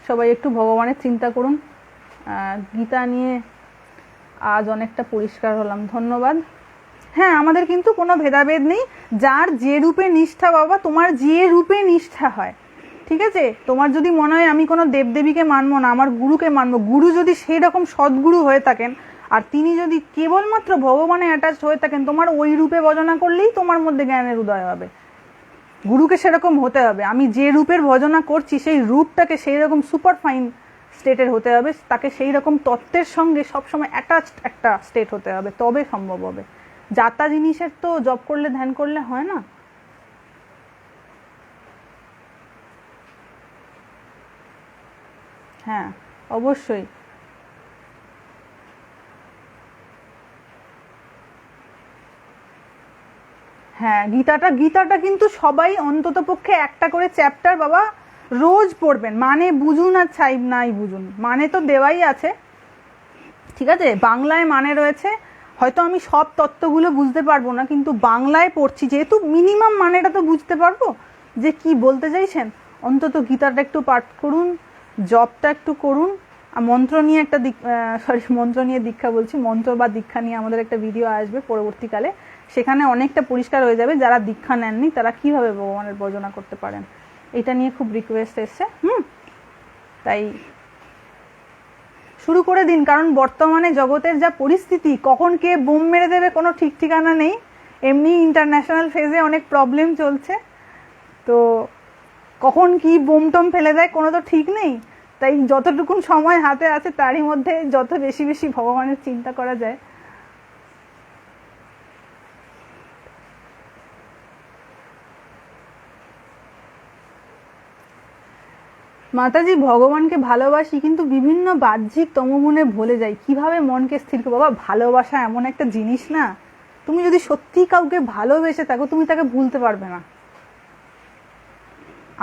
সবাই একটু ভগবানের চিন্তা করুন। গীতা নিয়ে আজ অনেকটা পরিষ্কার হলাম, ধন্যবাদ। হ্যাঁ, আমাদের কিন্তু কোনো ভেদাভেদ নেই, যার যে রূপে নিষ্ঠা, বাবা তোমার যে রূপে নিষ্ঠা হয়, ঠিক আছে? তোমার যদি মনে হয় আমি কোনো দেবদেবীকে মানবো না, আমার গুরুকে মানবো, গুরু যদি সেই রকম সদ্গুরু হয়ে থাকেন আর তিনি যদি কেবলমাত্র ভগবানে অ্যাটাচড হয়ে থাকেন, তোমার ওই রূপে ভজনা করলেই তোমার মধ্যে জ্ঞানের উদয় হবে। গুরুকে সেরকম হতে হবে, আমি যে রূপের ভজনা করছি সেই রূপটাকে সেই রকম সুপার ফাইন স্টেটের হতে হবে, তাকে সেই রকম তত্ত্বের সঙ্গে সবসময় অ্যাটাচড একটা স্টেট হতে হবে, তবে সম্ভব হবে। যাতা জিনিসের তো জপ করলে ধ্যান করলে হয় না। হ্যাঁ, অবশ্যই। হ্যাঁ, গীতাটা কিন্তু সবাই অন্তত পক্ষে একটা করে চ্যাপ্টার বাবা রোজ পড়বেন, মানে বুঝুন আর ছাই নাই বুঝুন, মানে তো দেওয়াই আছে, ঠিক আছে? বাংলায় মানে রয়েছে, হয়তো আমি সব তত্ত্বগুলো বুঝতে পারবো না, কিন্তু বাংলায় পড়ছি যেহেতু মিনিমাম মানেটা তো বুঝতে পারবো যে কি বলতে চাইছেন। অন্তত গীতাটা একটু পাঠ করুন, জপটা একটু করুন, আর মন্ত্র নিয়ে একটা মন্ত্র নিয়ে দীক্ষা বলছি, মন্ত্র বা দীক্ষা নিয়ে আমাদের একটা ভিডিও আসবে পরবর্তীকালে, সেখানে অনেকটা পরিষ্কার হয়ে যাবে যারা দীক্ষা নেননি তারা কিভাবে ভগবানের ভজনা করতে পারেন। এটা নিয়ে খুব রিকোয়েস্ট এসছে। তাই শুরু করে দিন, কারণ বর্তমানে জগতের যা পরিস্থিতি, কখন কে বোম মেরে দেবে কোনো ঠিক ঠিকানা নেই। এমনি ইন্টারন্যাশনাল ফেজে অনেক প্রবলেম চলছে, তো কখন কি বোম টম ফেলে দেয় কোনো তো ঠিক নেই। তাই যতটুকুন সময় হাতে আছে তারই মধ্যে যত বেশি বেশি ভগবানের চিন্তা করা যায়। মাতাজি, ভগবানকে ভালোবাসি কিন্তু বিভিন্ন বাহ্যিক তমগুণে ভুলে যাই, কিভাবে মনকে স্থির করবো? বাবা, ভালোবাসা এমন একটা জিনিস না, তুমি যদি সত্যি কাউকে ভালোবেসে থাকো তুমি তাকে ভুলতে পারবে না।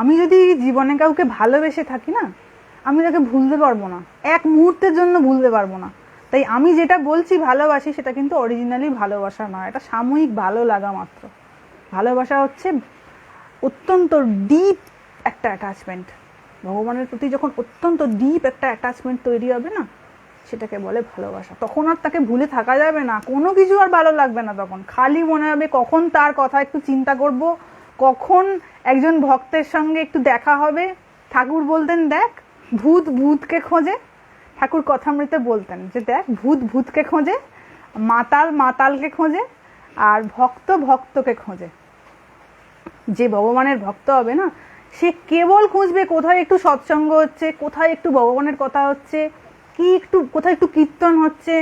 আমি যদি জীবনে কাউকে ভালোবেসে থাকি না, আমি তাকে ভুলতে পারবো না, এক মুহূর্তের জন্য ভুলতে পারবো না। তাই আমি যেটা বলছি ভালোবাসি, সেটা কিন্তু অরিজিনালি ভালোবাসা নয়, এটা সাময়িক ভালো লাগা মাত্র। ভালোবাসা হচ্ছে অত্যন্ত ডিপ একটা অ্যাটাচমেন্ট। ভগবানের প্রতি যখন অত্যন্ত ডিপ একটা অ্যাটাচমেন্ট তৈরি হবে না, সেটাকে বলে ভালোবাসা। তখন আর তাকে ভুলে থাকা যাবে না, কোনো কিছু আর ভালো লাগবে না। তখন খালি মনে হবে কখন তার কথা একটু চিন্তা করব, কখন একজন ভক্তের সঙ্গে একটু দেখা হবে। ঠাকুর বলতেন, দেখ ভূত ভূতকে খোঁজে। ঠাকুর কথামৃতে বলতেন যে দেখ ভূত ভূতকে খোঁজে, মাতাল মাতালকে খোঁজে, আর ভক্ত ভক্তকে খোঁজে। যে ভগবানের ভক্ত হবে না, সে কেবল খুঁজবে কোথায় একটু সৎসঙ্গ হচ্ছে, কোথায় একটু ভগবানের কথা হচ্ছে, কি একটু কোথায় একটু কীর্তন হচ্ছে,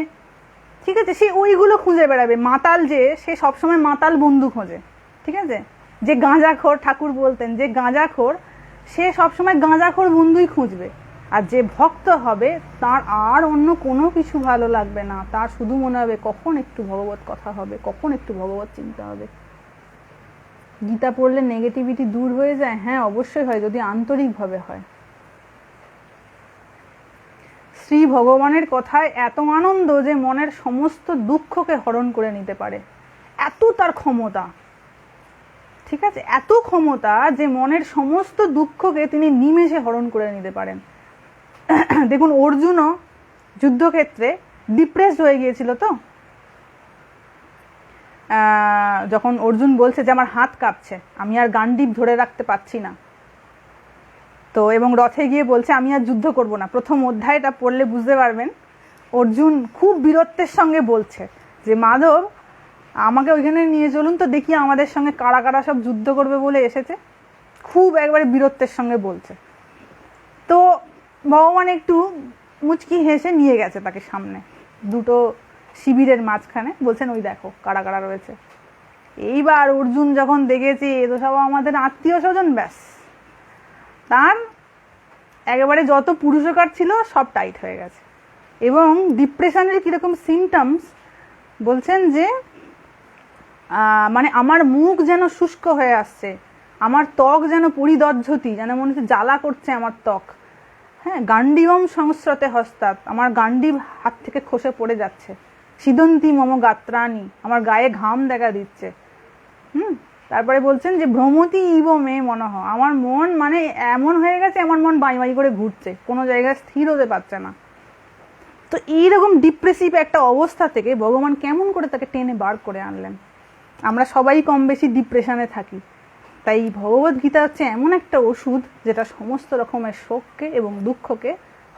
ঠিক আছে, সে ওইগুলো খুঁজে বেড়াবে। মাতাল যে, সে সবসময় মাতাল বন্ধু খোঁজে, ঠিক আছে। যে গাঁজাখোর, ঠাকুর বলতেন যে গাঁজাখোর, সে সবসময় গাঁজাখোর বন্ধুই খুঁজবে। আর যে ভক্ত হবে তার আর অন্য কোনো কিছু ভালো লাগবে না, তার শুধু মনে হবে কখন একটু ভগবত কথা হবে, কখন একটু ভগবত চিন্তা হবে। গীতা পড়লে নেগেটিভিটি দূর হয়ে যায়? হ্যাঁ, অবশ্যই হয়, যদি আন্তরিকভাবে হয়। শ্রী ভগবানের কথায় এত আনন্দ যে মনের সমস্ত দুঃখকে হরণ করে নিতে পারে, এত তার ক্ষমতা, ঠিক আছে, এত ক্ষমতা যে মনের সমস্ত দুঃখকে তিনি নিমেষে হরণ করে নিতে পারেন। দেখুন, অর্জুনও যুদ্ধক্ষেত্রে ডিপ্রেসড হয়ে গিয়েছিল তো, যখন অর্জুন বলছে যে আমার হাত কাঁপছে, আমি আর গান্ডীব ধরে রাখতে পারছি না, তো এবং রথে গিয়ে বলছে আমি আর যুদ্ধ করব না। প্রথম অধ্যায়টা পড়লে বুঝতে পারবেন, অর্জুন খুব বীরত্বের সঙ্গে বলছে যে মাধব, আমাকে ওইখানে নিয়ে চলুন তো দেখি আমাদের সঙ্গে কারা কারা সব যুদ্ধ করবে বলে এসেছে। খুব একবারে বীরত্বের সঙ্গে বলছে। তো ভগবান একটু মুচকি হেসে নিয়ে গেছে তাকে সামনে, দুটো শিবিরের মাঝখানে, বলছেন ওই দেখো কারা কারা রয়েছে। এইবার অর্জুন যখন দেখেছে এ তো সব আমাদের আত্মীয় স্বজন, ব্যাস তার একেবারে যত পুরুষকার ছিল সব টাইট হয়ে গেছে। এবং ডিপ্রেশনের কীরকম সিমটমস বলছেন যে মানে আমার মুখ যেন শুষ্ক হয়ে আসছে, আমার ত্বক যেন পরিদজ্জতি, যেন মনে হচ্ছে জ্বালা করছে আমার ত্বক। হ্যাঁ, গান্ডীবম সংস্রতে হস্তাৎ, আমার গান্ডীব হাত থেকে খসে পড়ে যাচ্ছে। সিদন্তি মম গাত্রাণী, আমার গায়ে ঘাম দেখা দিচ্ছে। তারপরে বলছেন যে ভ্রমতি ইব মে মনঃ, আমার মন মানে এমন হয়ে গেছে, আমার মন বাই বাই করে ঘুরছে, কোনো জায়গায় স্থির হতে পারছে না। তো এইরকম ডিপ্রেসিভ একটা অবস্থা থেকে ভগবান কেমন করে তাকে টেনে বার করে আনলেন। আমরা সবাই কম বেশি ডিপ্রেশনে থাকি, তাই ভগবদ গীতা হচ্ছে এমন একটা ওষুধ যেটা সমস্ত রকমের শোককে এবং দুঃখকে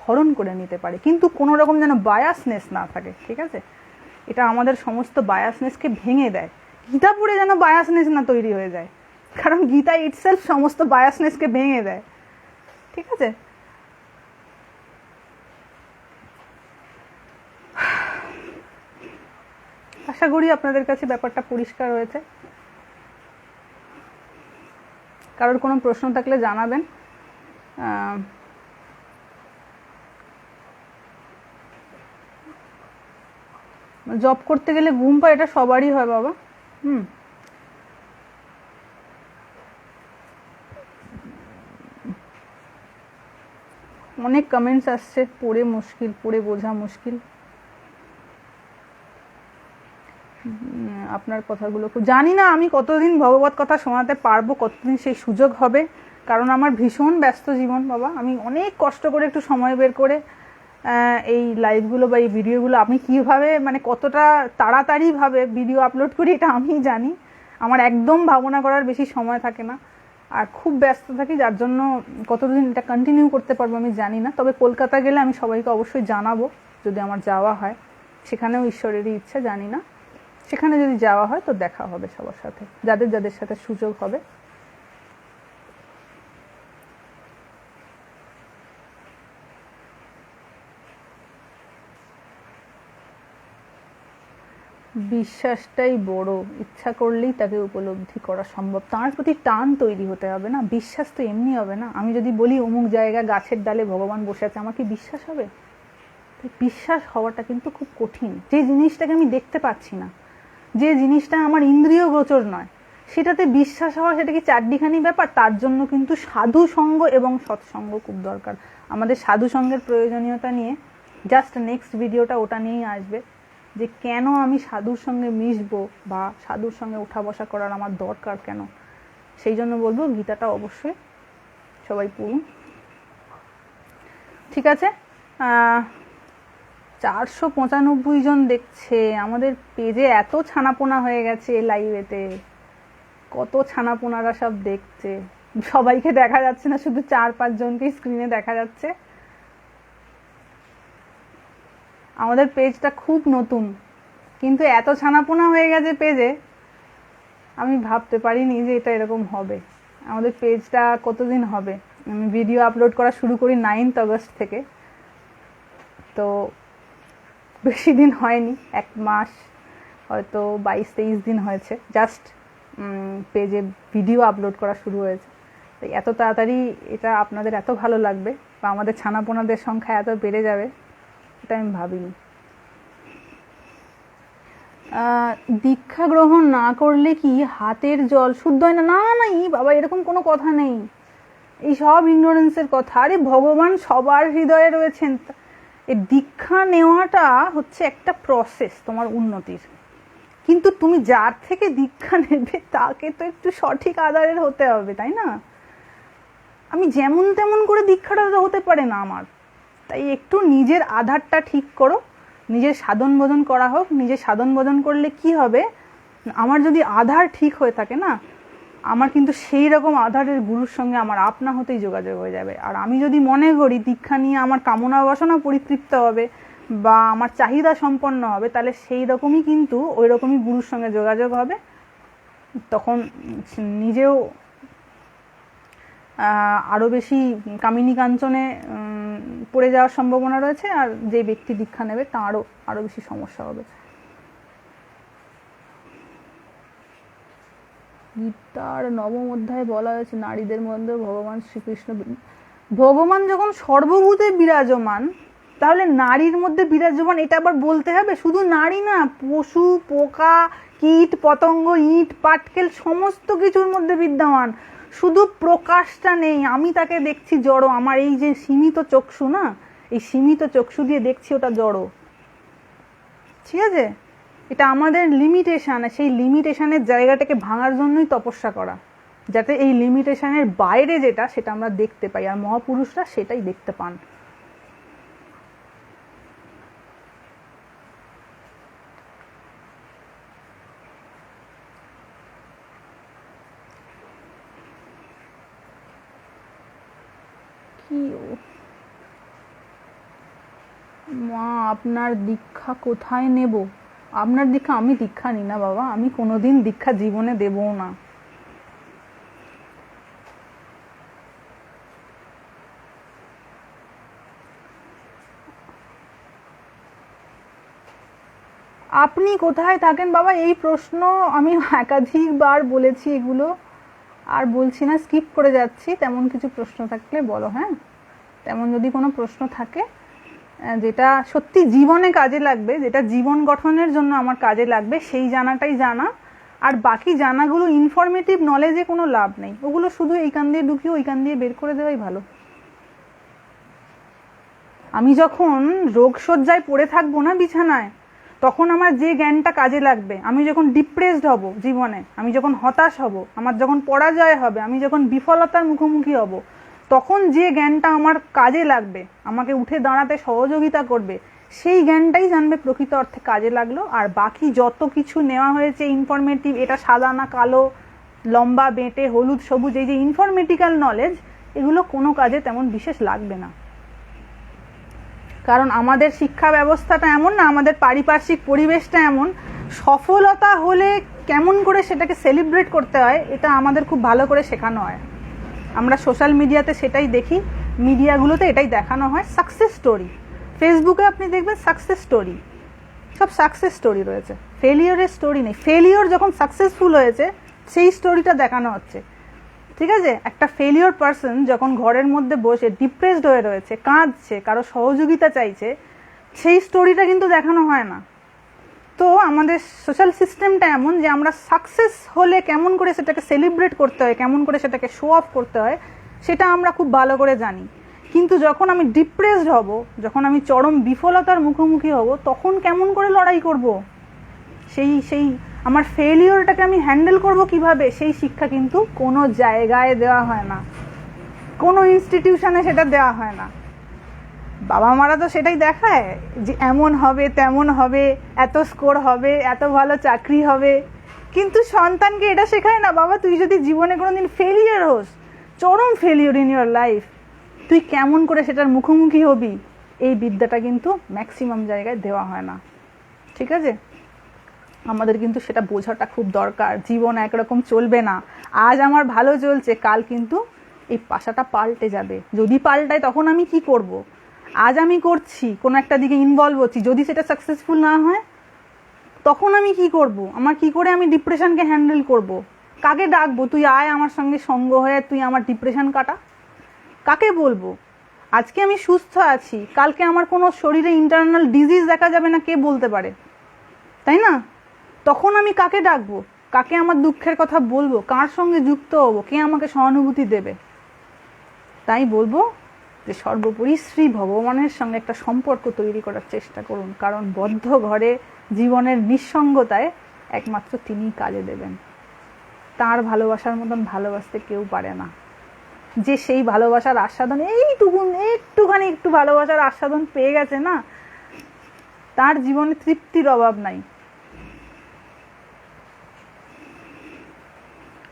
হরণ করে নিতে পারে, কিন্তু কোনো রকম যেন বায়াসনেস না থাকে, ঠিক আছে। এটা আমাদের সমস্ত বায়াসনেসকে ভেঙে দেয়। গীতা পড়ে যেন বায়াসনেস না তৈরি হয়ে যায়, কারণ গীতা ইটসেলফ সমস্ত বায়াসনেসকে ভেঙে দেয়, ঠিক আছে। আশা করি আপনাদের কাছে ব্যাপারটা পরিষ্কার হয়েছে। কারোর কোনো প্রশ্ন থাকলে জানাবেন। জব করতে গেলে ঘুম পায়, এটা সবারই হয় বাবা। অনেক কমেন্টস আসছে, পড়ে মুশকিল, পড়ে বোঝা মুশকিল। আপনার কথাগুলো জানি না আমি কতদিন ভগবত কথা শোনাতে পারবো, কতদিন সেই সুযোগ হবে, কারণ আমার ভীষণ ব্যস্ত জীবন বাবা। আমি অনেক কষ্ট করে একটু সময় বের করে এই লাইভগুলো বা এই ভিডিওগুলো, আমি কীভাবে মানে কতটা তাড়াতাড়িভাবে ভিডিও আপলোড করি এটা আমি জানি। আমার একদম ভাবনা করার বেশি সময় থাকে না। আর খুব ব্যস্ত থাকি, যার জন্য কতদিন এটা কন্টিনিউ করতে পারবো আমি জানি না। তবে কলকাতা গেলে আমি সবাইকে অবশ্যই জানাবো যদি আমার যাওয়া হয়, সেখানেও ঈশ্বরেরই ইচ্ছা, জানি না, সেখানে যদি যাওয়া হয় তো দেখা হবে সবার সাথে, যাদের যাদের সাথে সুযোগ হবে। বিশ্বাসটাই বড়, ইচ্ছা করলেই তাকে উপলব্ধি করা সম্ভব। তার প্রতি টান তৈরি হতে হবে না, বিশ্বাস তো এমনি হবে না। আমি যদি বলি অমুক জায়গা গাছের ডালে ভগবান বসে আছে, আমার কি বিশ্বাস হবে? বিশ্বাস হওয়াটা কিন্তু খুব কঠিন। যে জিনিসটাকে আমি দেখতে পাচ্ছি না, যে জিনিসটা আমার ইন্দ্রিয় গোচর নয়, সেটাতে বিশ্বাস হওয়া সেটা কি চারটিখানি ব্যাপার? তার জন্য কিন্তু সাধু সঙ্গ এবং সৎসঙ্গ খুব দরকার। আমাদের সাধু সঙ্গের প্রয়োজনীয়তা নিয়ে জাস্ট নেক্সট ভিডিওটা ওটা নিয়েই আসবে, যে কেন আমি সাধুর সঙ্গে মিশবো বা সাধুর সঙ্গে উঠা বসা করার আমার দরকার কেন। সেই জন্য বলবো গীতাটা অবশ্যই সবাই পড়ুন। ঠিক আছে, 495 জন দেখছে আমাদের পেজে। এত ছানাপোনা হয়ে গেছে লাইভেতে, কত ছানাপোনারা সব দেখছে। সবাইকে দেখা যাচ্ছে না, শুধু 4-5 জনকে স্ক্রিনে দেখা যাচ্ছে। আমাদের পেজটা খুব নতুন, কিন্তু এত ছানাপোনা হয়ে গেছে পেজে, আমি ভাবতে পারিনি যে এটা এরকম হবে। আমাদের পেজটা কতদিন হবে, আমি ভিডিও আপলোড করা শুরু করি 9 আগস্ট থেকে, তো বেশি দিন হয়নি, 1 মাস হয়তো 22-23 দিন হয়েছে জাস্ট পেজে ভিডিও আপলোড করা শুরু হয়েছে। তাই এত তাড়াতাড়ি এটা আপনাদের এত ভালো লাগবে বা আমাদের ছানাপোনাদের সংখ্যা এত বেড়ে যাবে এটা আমি ভাবিনি। দীক্ষা গ্রহণ না করলে কি হাতের জল শুদ্ধ হয় না? না না, বাবা এরকম কোনো কথা নেই, এই সব ইগনোরেন্সের কথা। আরে ভগবান সবার হৃদয়ে রয়েছেন। এই দীক্ষা নেওয়াটা হচ্ছে একটা প্রসেস তোমার উন্নতির, কিন্তু তুমি যার থেকে দীক্ষা নেবে তাকে তো একটু সঠিক আধারের হতে হবে, তাই না? আমি যেমন তেমন করে দীক্ষাটা হতে পারে না আমার। তাই একটু নিজের আধারটা ঠিক করো, নিজের সাধন ভোজন করা হোক। নিজের সাধন ভোজন করলে কি হবে, আমার যদি আধার ঠিক হয়ে থাকে না, আমার কিন্তু সেই রকম আধারের গুরুর সঙ্গে আমার আপনা হতেই যোগাযোগ হয়ে যাবে। আর আমি যদি মনে করি দীক্ষা নিয়ে আমার কামনা বাসনা পরিতৃপ্ত হবে বা আমার চাহিদা সম্পন্ন হবে, তাহলে সেই রকমই কিন্তু ওই রকমই গুরুর সঙ্গে যোগাযোগ হবে। তখন নিজেও আরও বেশি কামিনী কাঞ্চনে পড়ে যাওয়ার সম্ভাবনা রয়েছে, আর যে ব্যক্তি দীক্ষা নেবে তারও আরও বেশি সমস্যা হবে। গীতার 9ম অধ্যায়ে বলা হয়েছে নারীদের মধ্যে ভগবান শ্রীকৃষ্ণ। ভগবান যখন সর্বভূতে বিরাজমান, তাহলে নারীর মধ্যে বিরাজমান এটা আবার বলতে হবে? শুধু নারী না, পশু পোকা কীট পতঙ্গ ইট পাটকেল সমস্ত কিছুর মধ্যে বিদ্যমান, শুধু প্রকাশটা নেই। আমি তাকে দেখছি জড়, আমার এই যে সীমিত চক্ষু না, এই সীমিত চক্ষু দিয়ে দেখছি ওটা জড়। ঠিক আছে, এটা আমাদের লিমিটেশন, সেই লিমিটেশনের জায়গাটাকে ভাঙার জন্যই তপস্যা করা, যাতে এই লিমিটেশনের বাইরে যেটা সেটা আমরা দেখতে পাই, আর মহাপুরুষরা সেটাই দেখতে পান। কি মা, আপনার দীক্ষা কোথায় নেব? আপনার দীক্ষা? আমি দীক্ষা নিই না বাবা, আমি কোনোদিন দীক্ষা জীবনে দেবও না। আপনি কোথায় থাকেন বাবা? এই প্রশ্ন আমি একাধিকবার বলেছি, এগুলো আর বলছি না, স্কিপ করে যাচ্ছি। তেমন কিছু প্রশ্ন থাকলে বলো। হ্যাঁ, তেমন যদি কোনো প্রশ্ন থাকে যেটা সত্যি জীবনে কাজে লাগবে, যেটা জীবন গঠনের জন্য আমার কাজে লাগবে, সেই জানাটাই জানা। আর বাকি জানাগুলো ইনফরমেটিভ নলেজে কোনো লাভ নেই, ওগুলো শুধু এই কান দিয়ে ঢুকিয়ে ওই কান দিয়ে বের করে দেওয়াই ভালো। আমি যখন রোগশয্যায় পড়ে থাকবো না বিছানায়, তখন আমার যে জ্ঞানটা কাজে লাগবে, আমি যখন ডিপ্রেসড হব জীবনে, আমি যখন হতাশ হব, আমার যখন পরাজয় হবে, আমি যখন বিফলতার মুখোমুখি হব, তখন যে জ্ঞানটা আমার কাজে লাগবে, আমাকে উঠে দাঁড়াতে সহযোগিতা করবে, সেই জ্ঞানটাই জানবে প্রকৃত অর্থে কাজে লাগলো। আর বাকি যত কিছু নেওয়া হয়েছে ইনফরমেটিভ, এটা সাদা না কালো, লম্বা বেঁটে হলুদ সবুজ এই যে ইনফরমেটিক্যাল নলেজ, এগুলো কোনো কাজে তেমন বিশেষ লাগবে না। কারণ আমাদের শিক্ষা ব্যবস্থাটা এমন না, আমাদের পারিপার্শ্বিক পরিবেশটা এমন, সফলতা হলে কেমন করে সেটাকে সেলিব্রেট করতে হয় এটা আমাদের খুব ভালো করে শেখানো হয়। আমরা সোশ্যাল মিডিয়াতে সেটাই দেখি, মিডিয়াগুলোতে এটাই দেখানো হয়, সাকসেস স্টোরি। ফেসবুকে আপনি দেখবেন সাকসেস স্টোরি, সব সাকসেস স্টোরি রয়েছে, ফেলিওরের স্টোরি নেই। ফেলিওর যখন সাকসেসফুল হয়েছে সেই স্টোরিটা দেখানো হচ্ছে, ঠিক আছে? একটা ফেলিওর পারসন যখন ঘরের মধ্যে বসে ডিপ্রেসড হয়ে রয়েছে, কাঁদছে, কারো সহযোগিতা চাইছে, সেই স্টোরিটা কিন্তু দেখানো হয় না। তো আমাদের সোশ্যাল সিস্টেমটা এমন যে আমরা সাকসেস হলে কেমন করে সেটাকে সেলিব্রেট করতে হয়, কেমন করে সেটাকে শো অফ করতে হয়, সেটা আমরা খুব ভালো করে জানি। কিন্তু যখন আমি ডিপ্রেসড হব, যখন আমি চরম বিফলতার মুখোমুখি হব, তখন কেমন করে লড়াই করব, সেই আমার ফেলিওরটাকে আমি হ্যান্ডেল করব কিভাবে, সেই শিক্ষা কিন্তু কোনো জায়গায় দেওয়া হয় না, কোনো ইনস্টিটিউশনে সেটা দেওয়া হয় না। বাবা মারা তো সেটাই দেখায় যে এমন হবে, তেমন হবে, এত স্কোর হবে, এত ভালো চাকরি হবে, কিন্তু সন্তানকে এটা শেখায় না, বাবা তুই যদি জীবনে কোনোদিন ফেলিয়ার হোস, চরম ফেলিওর ইন ইয়োর লাইফ, তুই কেমন করে সেটার মুখোমুখি হবি, এই বিদ্যাটা কিন্তু ম্যাক্সিমাম জায়গায় দেওয়া হয় না, ঠিক আছে? আমাদের কিন্তু সেটা বোঝাটা খুব দরকার। জীবন একরকম চলবে না, আজ আমার ভালো চলছে, কাল কিন্তু এই পাশাটা পাল্টে যাবে। যদি পাল্টায় তখন আমি কি করব? আজ আমি করছি, কোনো একটা দিকে ইনভলভ হচ্ছি, যদি সেটা সাকসেসফুল না হয় তখন আমি কি করব? আমার কি করে আমি ডিপ্রেশনকে হ্যান্ডেল করব? কাকে ডাকবো, তুই আয় আমার সঙ্গে সঙ্গ হয়ে তুই আমার ডিপ্রেশন কাটা? কাকে বলবো? আজকে আমি সুস্থ আছি, কালকে আমার কোনো শরীরে ইন্টারনাল ডিজিজ দেখা যাবে না, কে বলতে পারে, তাই না? তখন আমি কাকে ডাকবো, কাকে আমার দুঃখের কথা বলবো, কার সঙ্গে যুক্ত হবো, কে আমাকে সহানুভূতি দেবে? তাই বলবো যে সর্বোপরি শ্রী ভগবানের সঙ্গে একটা সম্পর্ক তৈরি করার চেষ্টা করুন, কারণ বদ্ধ ঘরে জীবনের নিঃসঙ্গতায় একমাত্র তিনিই কাজে দেবেন। তার ভালোবাসার মতন ভালোবাসতে কেউ পারে না। যে সেই ভালোবাসার আস্বাদন একটুখানি একটু ভালোবাসার আস্বাদন পেয়ে গেছে না, তার জীবনে তৃপ্তির অভাব নাই।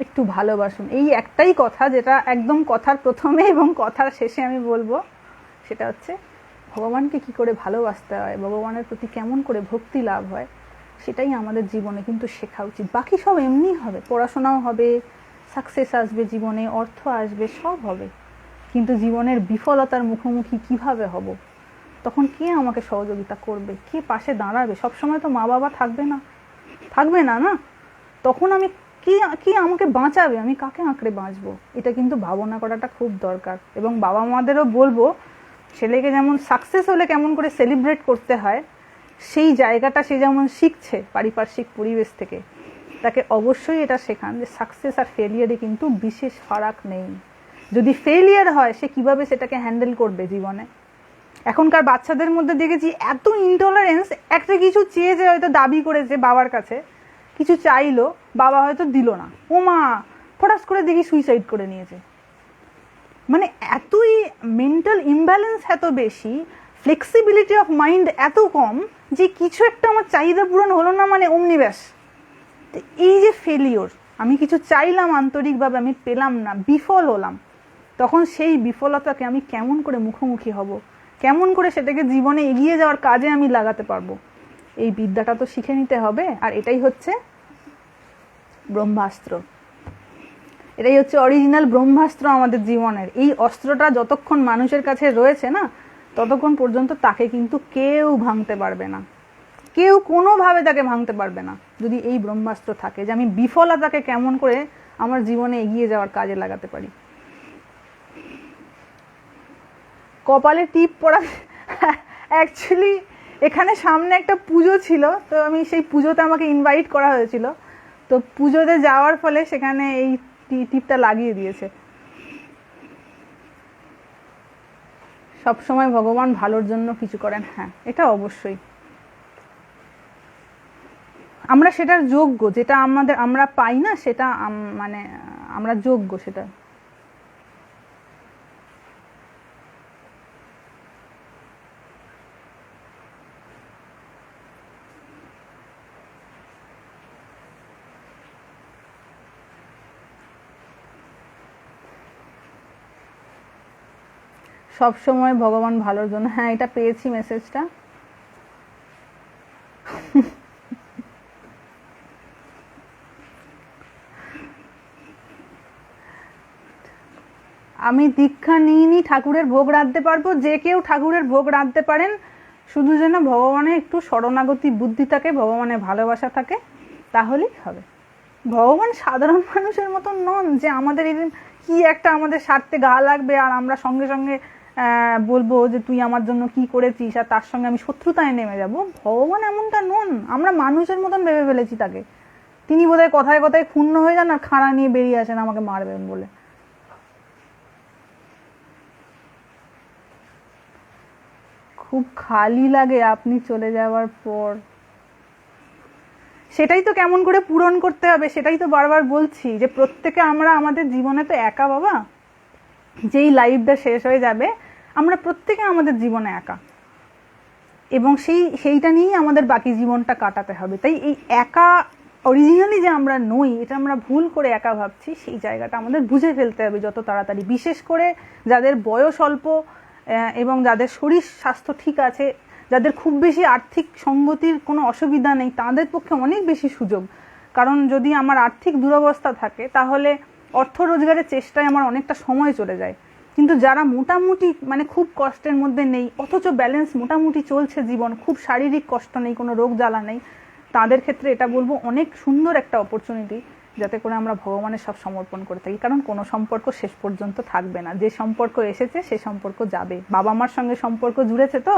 একটু ভালোবাসুন, এই একটাই কথা যেটা একদম কথার প্রথমে এবং কথার শেষে আমি বলবো, সেটা হচ্ছে ভগবানকে কি করে ভালোবাসতে হয়, ভগবানের প্রতি কেমন করে ভক্তি লাভ হয়, সেটাই আমাদের জীবনে কিন্তু শেখা উচিত। বাকি সব এমনি হবে, পড়াশোনাও হবে, সাকসেস আসবে জীবনে, অর্থ আসবে, সব হবে, কিন্তু জীবনের বিফলতার মুখোমুখি কিভাবে হব, তখন কে আমাকে সহযোগিতা করবে, কে পাশে দাঁড়াবে? সবসময় তো মা বাবা থাকবে না না, তখন আমি কি আমাকে বাঁচাবে, আমি কাকে আঁকড়ে বাঁচবো? এটা কিন্তু ভাবনা করাটা খুব দরকার। এবং বাবা মাদেরও বলবো, ছেলেকে যেমন সাকসেস হলে কেমন করে সেলিব্রেট করতে হয়, সেই জায়গাটা সে যেমন শিখছে পারিপার্শ্বিক পরিবেশ থেকে, তাকে অবশ্যই এটা শেখান যে সাকসেস আর ফেলিয়ারে কিন্তু বিশেষ ফারাক নেই। যদি ফেলিয়ার হয়, সে কিভাবে সেটাকে হ্যান্ডেল করবে জীবনে। এখনকার বাচ্চাদের মধ্যে দেখেছি এত ইনটলারেন্স, একটা কিছু চেয়েছে, হয়তো দাবি করেছে বাবার কাছে, কিছু চাইলো, বাবা হয়তো দিল না, ও মা ফটাস করে দেখি সুইসাইড করে নিয়েছে। মানে এতই মেন্টাল ইমব্যালেন্স এত বেশি, ফ্লেক্সিবিলিটি অফ মাইন্ড এত কম, যে কিছু একটা আমার চাহিদা পূরণ হলো না মানে অমনি ব্যাস। এই যে ফেলিওর, আমি কিছু চাইলাম আন্তরিকভাবে, আমি পেলাম না, বিফল হলাম, তখন সেই বিফলতাকে আমি কেমন করে মুখোমুখি হব, কেমন করে সেটাকে জীবনে এগিয়ে যাওয়ার কাজে আমি লাগাতে পারবো, এই বিদ্যাটা তো শিখে নিতে হবে। আর এটাই হচ্ছে ব্রহ্মাস্ত্র, এটাই হচ্ছে অরিজিনাল ব্রহ্মাস্ত্র আমাদের জীবনের। এই অস্ত্রটা যতক্ষণ মানুষের কাছে রয়েছে না, ততক্ষণ পর্যন্ত তাকে কিন্তু কেউ ভাঙতে পারবে না, কেউ কোনোভাবে তাকে ভাঙতে পারবে না, যদি এই ব্রহ্মাস্ত্র থাকে যে আমি বিফলতাকে কেমন করে আমার জীবনে এগিয়ে যাওয়ার কাজে লাগাতে পারি। কপালে টিপ পড়া, অ্যাকচুয়ালি এখানে সামনে একটা পুজো ছিল, তো আমি সেই পুজোতে আমাকে ইনভাইট করা হয়েছিল, তো পুজোতে যাওয়ার ফলে সেখানে এই টিপটা লাগিয়ে দিয়েছে। সব সময় ভগবান ভালোর জন্য কিছু করেন, হ্যাঁ এটা অবশ্যই, আমরা সেটার যোগ্য, যেটা আমরা পাই না সেটা মানে আমরা যোগ্য সেটা। সব সময় ভগবান ভালোর জন্য। হ্যাঁ, এটা পেয়েছি মেসেজটা। আমি দীক্ষা নিইনি, ঠাকুরের ভোগ রাঁধতে পারবো। যে কেউ ঠাকুরের ভোগ রাঁধতে পারেন, শুধু যেন ভগবানের একটু শরণাগতি বুদ্ধি থাকে, ভগবানের ভালোবাসা থাকে, তাহলেই হবে। ভগবান সাধারণ মানুষের মতন নন যে আমাদের কি একটা আমাদের স্বার্থে গা লাগবে আর আমরা সঙ্গে সঙ্গে বলবো যে তুই আমার জন্য কি করেছিস আর তার সঙ্গে আমি শত্রুতায় নেমে যাব। ভগবান এমনটা নন, আমরা মানুষের মতন ভেবে ফেলেছি তাকে। তিনি বোধহয় কথায় কথায় ক্ষুণ্ণ হয়ে যান আর খাড়া নিয়ে বেরিয়ে আসেন আমাকে মারবেন বলে। খুব খালি লাগে আপনি চলে যাওয়ার পর। সেটাই তো কেমন করে পূরণ করতে হবে, সেটাই তো বারবার বলছি যে প্রত্যেকে আমরা আমাদের জীবনে তো একা বাবা। যেই লাইফটা শেষ হয়ে যাবে আমরা প্রত্যেকে আমাদের জীবনে একা, এবং সেইটা নিয়েই আমাদের বাকি জীবনটা কাটাতে হবে। তাই এই একা অরিজিনালি যে আমরা নই, এটা আমরা ভুল করে একা ভাবছি, সেই জায়গাটা আমাদের বুঝে ফেলতে হবে যত তাড়াতাড়ি। বিশেষ করে যাদের বয়স অল্প এবং যাদের শরীর স্বাস্থ্য ঠিক আছে, যাদের খুব বেশি আর্থিক সঙ্গতির কোনো অসুবিধা নেই, তাদের পক্ষে অনেক বেশি সুযোগ। কারণ যদি আমার আর্থিক দুরবস্থা থাকে তাহলে অর্থ রোজগারের চেষ্টায় আমার অনেকটা সময় চলে যায়। কিন্তু যারা মোটামুটি মানে খুব কষ্টের মধ্যে নেই, অথচ ব্যালেন্স মোটামুটি চলছে জীবন, খুব শারীরিক কষ্ট নেই, কোনো রোগ জ্বালা নেই, তাদের ক্ষেত্রে এটা বলবো অনেক সুন্দর একটা অপরচুনিটি, যাতে করে আমরা ভগবানের সব সমর্পণ করে থাকি। কারণ কোনো সম্পর্ক শেষ পর্যন্ত থাকবে না, যে সম্পর্ক এসেছে সে সম্পর্ক যাবে। বাবা মার সঙ্গে সম্পর্ক জুড়েছে তো,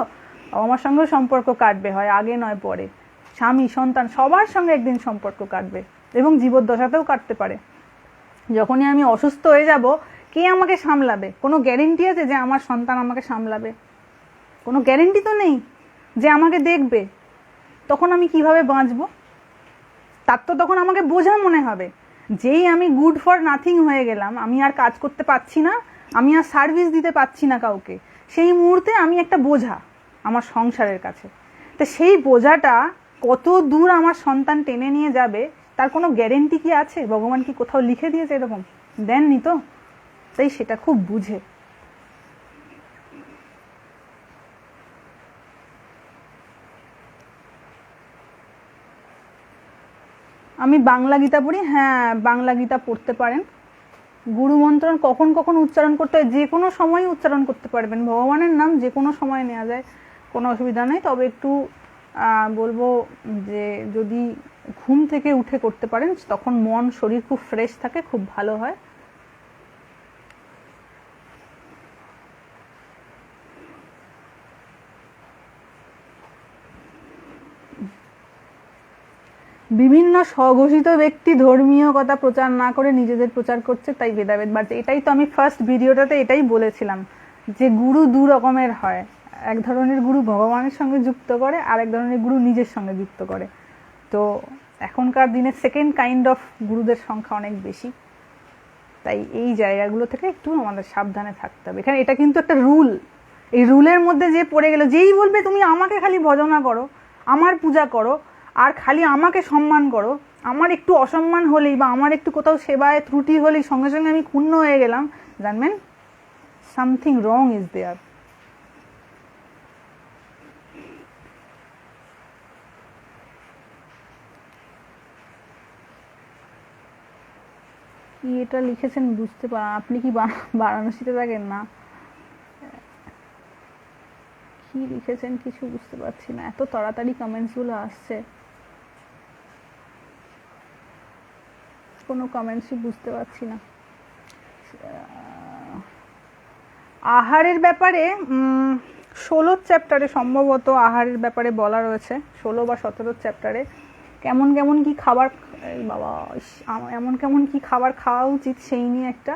বাবা মার সঙ্গেও সম্পর্ক কাটবে, হয় আগে নয় পরে। স্বামী সন্তান সবার সঙ্গে একদিন সম্পর্ক কাটবে, এবং জীবদ্দশাতেও কাটতে পারে। যখনই আমি অসুস্থ হয়ে যাব, কে আমাকে সামলাবে? কোনো গ্যারেন্টি আছে যে আমার সন্তান আমাকে সামলাবে? কোনো গ্যারেন্টি তো নেই যে আমাকে দেখবে। তখন আমি কিভাবে বাঁচবো? তার তো তখন আমাকে বোঝা মনে হবে। যেই আমি গুড ফর নাথিং হয়ে গেলাম, আমি আর কাজ করতে পারছি না, আমি আর সার্ভিস দিতে পারছি না কাউকে, সেই মুহূর্তে আমি একটা বোঝা আমার সংসারের কাছে। তো সেই বোঝাটা কত দূর আমার সন্তান টেনে নিয়ে যাবে তার কোনো গ্যারেন্টি কি আছে? ভগবান কি কোথাও লিখে দিয়েছে এরকম? দেননি তো। তাই সেটা খুব বুঝে। আমি বাংলা গীতা পড়ি। হ্যাঁ, বাংলা গীতা পড়তে পারেন। গুরু মন্ত্র কখন কখন উচ্চারণ করতে হয়, যে কোনো সময় উচ্চারণ করতে পারবেন। ভগবানের নাম যে কোনো সময় নেওয়া যায়, কোনো অসুবিধা নেই। তবে একটু বলবো যে যদি ঘুম থেকে উঠে করতে পারেন, তখন মন শরীর খুব ফ্রেশ থাকে, খুব ভালো হয়। বিভিন্ন স্বঘোষিত ব্যক্তি ধর্মীয় কথা প্রচার না করে নিজেদের প্রচার করছে, তাই ভেদাভেদ বাড়ছে। এটাই তো আমি ফার্স্ট ভিডিওটাতে এটাই বলেছিলাম যে গুরু দু রকমের হয়। এক ধরনের গুরু ভগবানের সঙ্গে যুক্ত করে, আর এক ধরনের গুরু নিজের সঙ্গে যুক্ত করে। তো এখনকার দিনে সেকেন্ড কাইন্ড অফ গুরুদের সংখ্যা অনেক বেশি। তাই এই জায়গাগুলো থেকে একটু আমাদের সাবধানে থাকতে হবে। এখানে এটা কিন্তু একটা রুল। এই রুলের মধ্যে যে পড়ে গেল, যেই বলবে তুমি আমাকে খালি ভজনা করো, আমার পূজা করো, আর খালি আমাকে সম্মান করো, আমার একটু অসম্মান হলেই বা আমার একটু কোথাও সেবায় ত্রুটি হলেই সঙ্গে সঙ্গে আমি ক্ষুণ্ণ হয়ে গেলাম, জানবেন সামথিং রং ইজ দেয়ার। কি এটা লিখেছেন বুঝতে পারেন? আপনি কি বারাণসীতে থাকেন? না, কি লিখেছেন কিছু বুঝতে পারছি না, এত তাড়াতাড়ি কমেন্টসগুলো আসছে, কোনো কমেন্টসই বুঝতে পারছি না। আহারের ব্যাপারে 16 চ্যাপ্টারে সম্ভবত আহারের ব্যাপারে বলা রয়েছে, 16 বা 17 চ্যাপ্টারে কেমন কেমন কি খাবার, বাবা এমন কেমন কি খাবার খাওয়া উচিত সেই নিয়ে একটা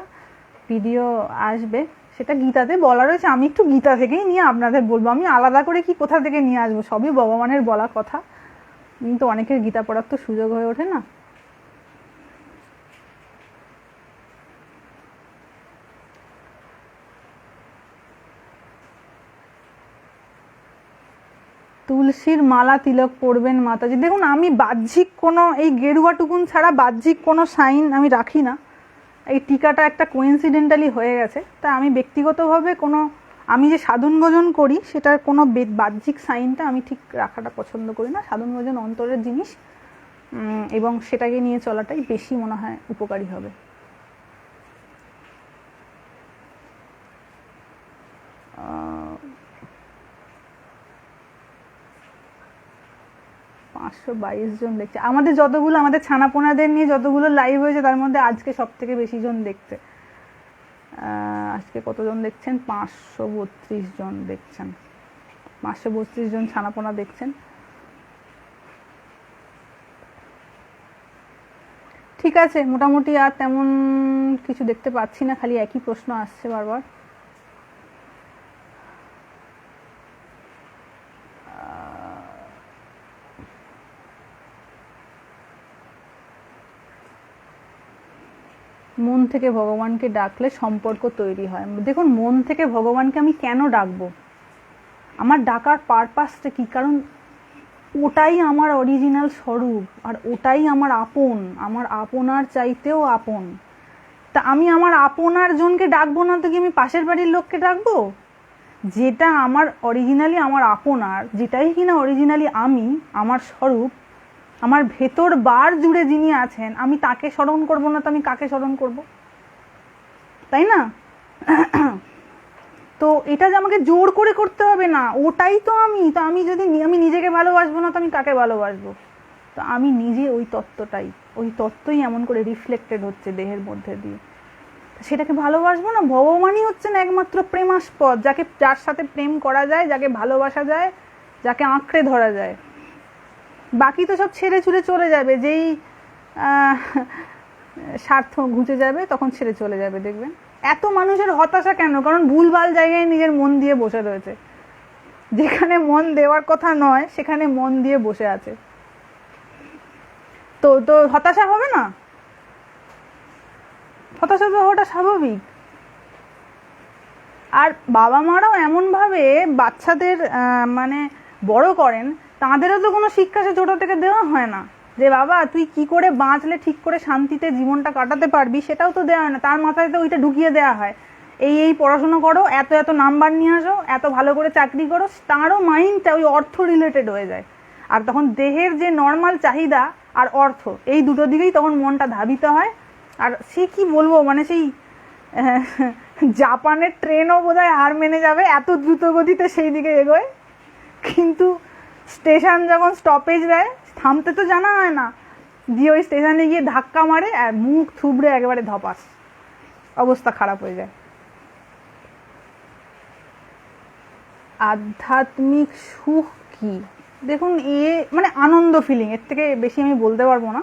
ভিডিও আসবে। সেটা গীতাতে বলা রয়েছে। আমি একটু গীতা থেকেই নিয়ে আপনাদের বলবো, আমি আলাদা করে কি কোথা থেকে নিয়ে আসবো, সবই ভগবানের বলা কথা। কিন্তু অনেকের গীতা পড়ার তো সুযোগ হয়ে ওঠে না। তুলসীর মালা তিলক পড়বেন মাতাজি। দেখুন, আমি বাহ্যিক কোনো এই গেরুয়া টুকুন ছাড়া বাহ্যিক কোনো সাইন আমি রাখি না। এই টিকাটা একটা কোইন্সিডেন্টালি হয়ে গেছে, তা আমি ব্যক্তিগতভাবে কোনো আমি যে সাধন ভোজন করি সেটার কোনো বাহ্যিক সাইনটা আমি ঠিক রাখাটা পছন্দ করি না। সাধন ভোজন অন্তরের জিনিস, এবং সেটাকে নিয়ে চলাটাই বেশি মনে হয় উপকারী হবে। পাঁচশো 22 জন দেখছে আমাদের যতগুলো, আমাদের ছানাপোনাদের নিয়ে যতগুলো লাইভ হয়েছে তার মধ্যে আজকে সব থেকে বেশি জন দেখছে। আজকে কতজন দেখছেন? 532 জন দেখছেন। 532 জন ছানাপোনা দেখছেন। ঠিক আছে, মোটামুটি আর তেমন কিছু দেখতে পাচ্ছি না, খালি একই প্রশ্ন আসছে বারবার। মন থেকে ভগবানকে ডাকলে সম্পর্ক তৈরি হয়। দেখুন, মন থেকে ভগবানকে আমি কেন ডাকবো? আমার ডাকার পারপাসটা কি? কারণ ওটাই আমার অরিজিনাল স্বরূপ, আর ওটাই আমার আপন, আমার আপনার চাইতেও আপন। তা আমি আমার আপনার জনকে ডাকবো না তো কি আমি পাশের বাড়ির লোককে ডাকবো? যেটা আমার অরিজিনালি আমার আপনার, যেটাই কিনা অরিজিনালি আমি, আমার স্বরূপ, আমার ভেতর বার জুড়ে যিনি আছেন, আমি তাকে স্মরণ করবো না তো আমি কাকে স্মরণ করব? তাই না? তো এটা যে আমাকে জোর করে করতে হবে না, ওটাই তো আমি। তো আমি যদি আমি নিজেকে ভালোবাসবো না তো আমি কাকে ভালোবাসবো? তো আমি নিজে ওই তত্ত্বই এমন করে রিফ্লেক্টেড হচ্ছে দেহের মধ্যে দিয়ে, সেটাকে ভালোবাসবো না। ভগবানই হচ্ছেন একমাত্র প্রেমাস্পদ, যার সাথে প্রেম করা যায়, যাকে ভালোবাসা যায়, যাকে আঁকড়ে ধরা যায়। বাকি তো সব ছেড়ে ছুড়ে চলে যাবে, যেই স্বার্থ ঘুচে যাবে তখন ছেড়ে চলে যাবে। দেখবেন এত মানুষের হতাশা কেন? কারণ ভুলভাল জায়গায় নিজের মন দিয়ে বসে রয়েছে, যেখানে মন দেওয়ার কথা নয় সেখানে মন দিয়ে বসে আছে। তো তো হতাশা হবে না? হতাশা তো হওয়াটা স্বাভাবিক। আর বাবা মারাও এমনভাবে বাচ্চাদের মানে বড় করেন, তাদেরও তো কোনো শিক্ষা সে ছোটো থেকে দেওয়া হয় না যে বাবা তুই কি করে বাঁচলে ঠিক করে শান্তিতে জীবনটা কাটাতে পারবি, সেটাও তো দেওয়া হয় না। তার মাথায় তো ওইটা ঢুকিয়ে দেওয়া হয়, এই পড়াশোনা করো, এত নাম্বার নিয়ে আসো, এত ভালো করে চাকরি করো। তারও মাইন্ডটা ওই অর্থ রিলেটেড হয়ে যায়। আর তখন দেহের যে নর্মাল চাহিদা আর অর্থ, এই দুটো দিকেই তখন মনটা ধাবিত হয়। আর সে কি বলবো, মানে সেই জাপানের ট্রেনও বোধহয় হার মেনে যাবে, এত দ্রুত গতিতে সেই দিকে এগোয়। কিন্তু স্টেশন যখন স্টপেজ দেয়, থামতে তো জানা হয় না, দিয়ে ওই স্টেশনে গিয়ে ধাক্কা মারে আর মুখ থুবড়ে একেবারে ধপাস, অবস্থা খারাপ হয়ে যায়। আধ্যাত্মিক সুখ কি? দেখুন, মানে আনন্দ ফিলিং, এর থেকে বেশি আমি বলতে পারবো না।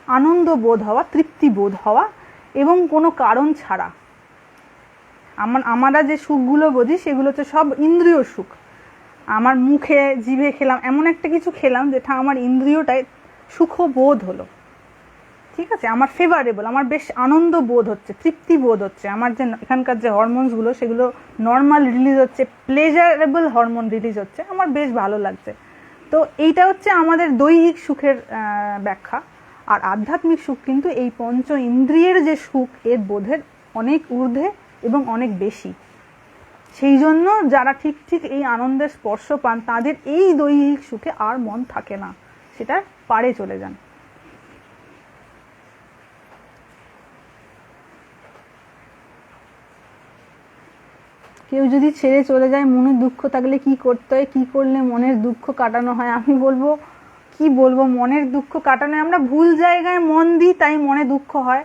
আনন্দ বোধ হওয়া, তৃপ্তি বোধ হওয়া, এবং কোনো কারণ ছাড়া। আমরা যে সুখগুলো বুঝি সেগুলো হচ্ছে সব ইন্দ্রিয় সুখ। আমার মুখে জিভে খেলাম এমন একটা কিছু খেলাম যেটা আমার ইন্দ্রিয়টায় সুখবোধ হলো, ঠিক আছে, আমার ফেভারেবল, আমার বেশ আনন্দ বোধ হচ্ছে, তৃপ্তি বোধ হচ্ছে। আমার যে এখানকার যে হরমোনসগুলো সেগুলো নর্মাল রিলিজ হচ্ছে, প্লেজারেবল হরমোন রিলিজ হচ্ছে, আমার বেশ ভালো লাগছে। তো এইটা হচ্ছে আমাদের দৈহিক সুখের ব্যাখ্যা। আর আধ্যাত্মিক সুখ কিন্তু এই পঞ্চ ইন্দ্রিয়ের যে সুখ, এর বোধের অনেক ঊর্ধ্বে এবং অনেক বেশি। সেই জন্য যারা ঠিক এই আনন্দের স্পর্শ পান, তাদের এই দৈহিক সুখে আর মন থাকে না, সেটা পারে চলে যান। কেউ যদি ছেড়ে চলে যায়, মনের দুঃখ থাকলে কি করতে হয়, কি করলে মনের দুঃখ কাটানো হয়? আমি বলবো, কি বলবো, মনের দুঃখ কাটানো, আমরা ভুল জায়গায় মন দিই, তাই মনে দুঃখ হয়।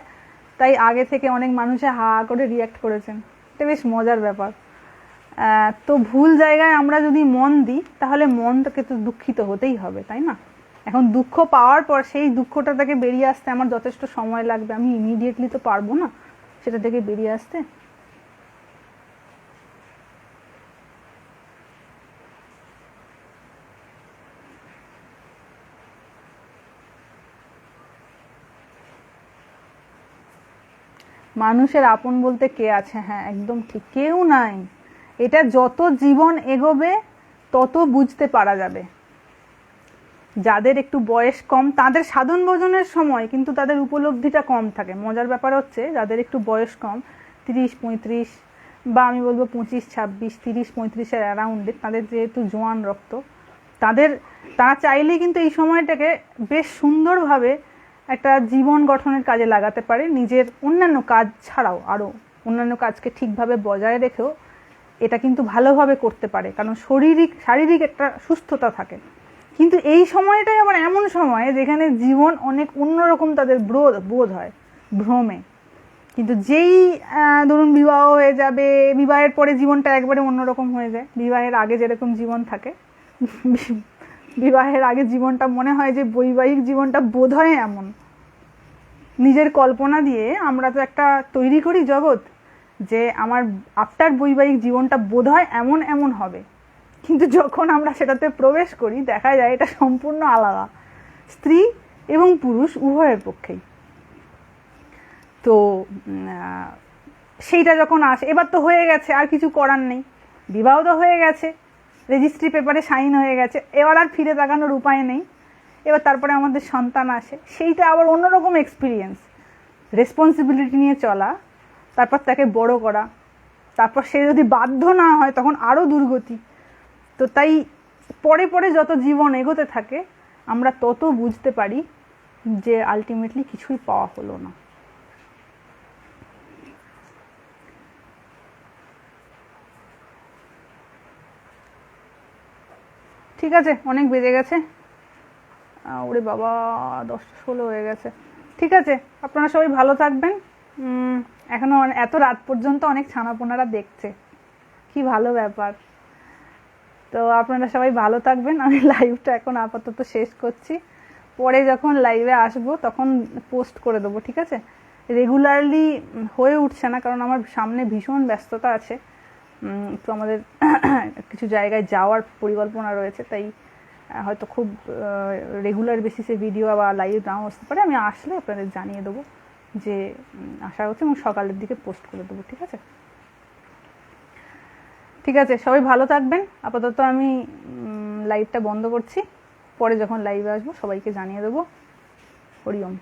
তাই আগে থেকে অনেক মানুষে হা করে রিয়াক্ট করেছেন, এটা বেশ মজার ব্যাপার। তো ভুল জায়গায় আমরা যদি মন দিই, তাহলে মনটাকে তো দুঃখিত হতেই হবে, তাই না? এখন দুঃখ পাওয়ার পর সেই দুঃখটা থেকে বেরিয়ে আসতে আমার যথেষ্ট সময় লাগবে, আমি ইমিডিয়েটলি তো পারবো না সেটা থেকে বেরিয়ে আসতে। মানুষের আপন বলতে কে আছে? হ্যাঁ, একদম ঠিক, কেউ নাই। এটা যত জীবন এগোবে তত বুঝতে পারা যাবে। যাদের একটু বয়স কম তাদের সাধন ভোজনের সময় কিন্তু তাদের উপলব্ধিটা কম থাকে। মজার ব্যাপার হচ্ছে, যাদের একটু বয়স কম, 30, 35, বা আমি বলবো 25, 26, 30, 35-এর অ্যারাউন্ডে, তাদের যেহেতু জোয়ান রক্ত, তারা চাইলেই কিন্তু এই সময়টাকে বেশ সুন্দরভাবে একটা জীবন গঠনের কাজে লাগাতে পারে, নিজের অন্যান্য কাজ ছাড়াও আরও অন্যান্য কাজকে ঠিকভাবে বজায় রেখেও এটা কিন্তু ভালোভাবে করতে পারে, কারণ শারীরিক একটা সুস্থতা থাকে। কিন্তু এই সময়টাই আবার এমন সময় যেখানে জীবন অনেক অন্যরকম তাদের বোধ হয়, ভ্রমে। কিন্তু যেই ধরুন বিবাহ হয়ে যাবে, বিবাহের পরে জীবনটা একবারে অন্যরকম হয়ে যায়। বিবাহের আগে যেরকম জীবন থাকে, বিবাহের আগে জীবনটা মনে হয় যে বৈবাহিক জীবনটা বোধ হয় এমন, নিজের কল্পনা দিয়ে আমরা তো একটা তৈরি করি জগৎ যে আমার আফটার বৈবাহিক জীবনটা বোধ হয় এমন এমন হবে। কিন্তু যখন আমরা সেটাতে প্রবেশ করি দেখা যায় এটা সম্পূর্ণ আলাদা, স্ত্রী এবং পুরুষ উভয়ের পক্ষেই। তো সেইটা যখন আসে, এবার তো হয়ে গেছে, আর কিছু করার নেই, বিবাহ তো হয়ে গেছে, রেজিস্ট্রি পেপারে সাইন হয়ে গেছে, এবার আর ফিরে তাকানোর উপায় নেই। এবার তারপরে আমাদের সন্তান আসে, সেইটা আবার অন্যরকম এক্সপিরিয়েন্স, রেসপন্সিবিলিটি নিয়ে চলা, তারপর তাকে বড় করা, তারপর সে যদি বাধ্য না হয় তখন আরও দুর্গতি। তো তাই পরে পরে যত জীবন এগোতে থাকে আমরা তত বুঝতে পারি যে আলটিমেটলি কিছুই পাওয়া হলো না। ঠিক আছে, অনেক বেজে গেছে, ওরে বাবা 10:16 হয়ে গেছে। ঠিক আছে, আপনারা সবাই ভালো থাকবেন। এখনো এত রাত পর্যন্ত অনেক ছানাপোনারা দেখছে, কি ভালো ব্যাপার। তো আপনারা সবাই ভালো থাকবেন। আমি লাইভটা এখন আপাতত শেষ করছি, পরে যখন লাইভে আসবো তখন পোস্ট করে দেবো। ঠিক আছে, রেগুলারলি হয়ে উঠছে না, কারণ আমার সামনে ভীষণ ব্যস্ততা আছে, একটু আমাদের কিছু জায়গায় যাওয়ার পরিকল্পনা রয়েছে, তাই হয়তো খুব রেগুলার বেসিসে ভিডিও বা লাইভ নাও আসতে পারে। আমি আসলে আপনাদের জানিয়ে দেবো যে আশা হচ্ছে, এবং সকালের দিকে পোস্ট করে দেবো। ঠিক আছে, ঠিক আছে, সবাই ভালো থাকবেন। আপাতত আমি লাইভটা বন্ধ করছি, পরে যখন লাইভে আসবো সবাইকে জানিয়ে দেবো। হরি ওম।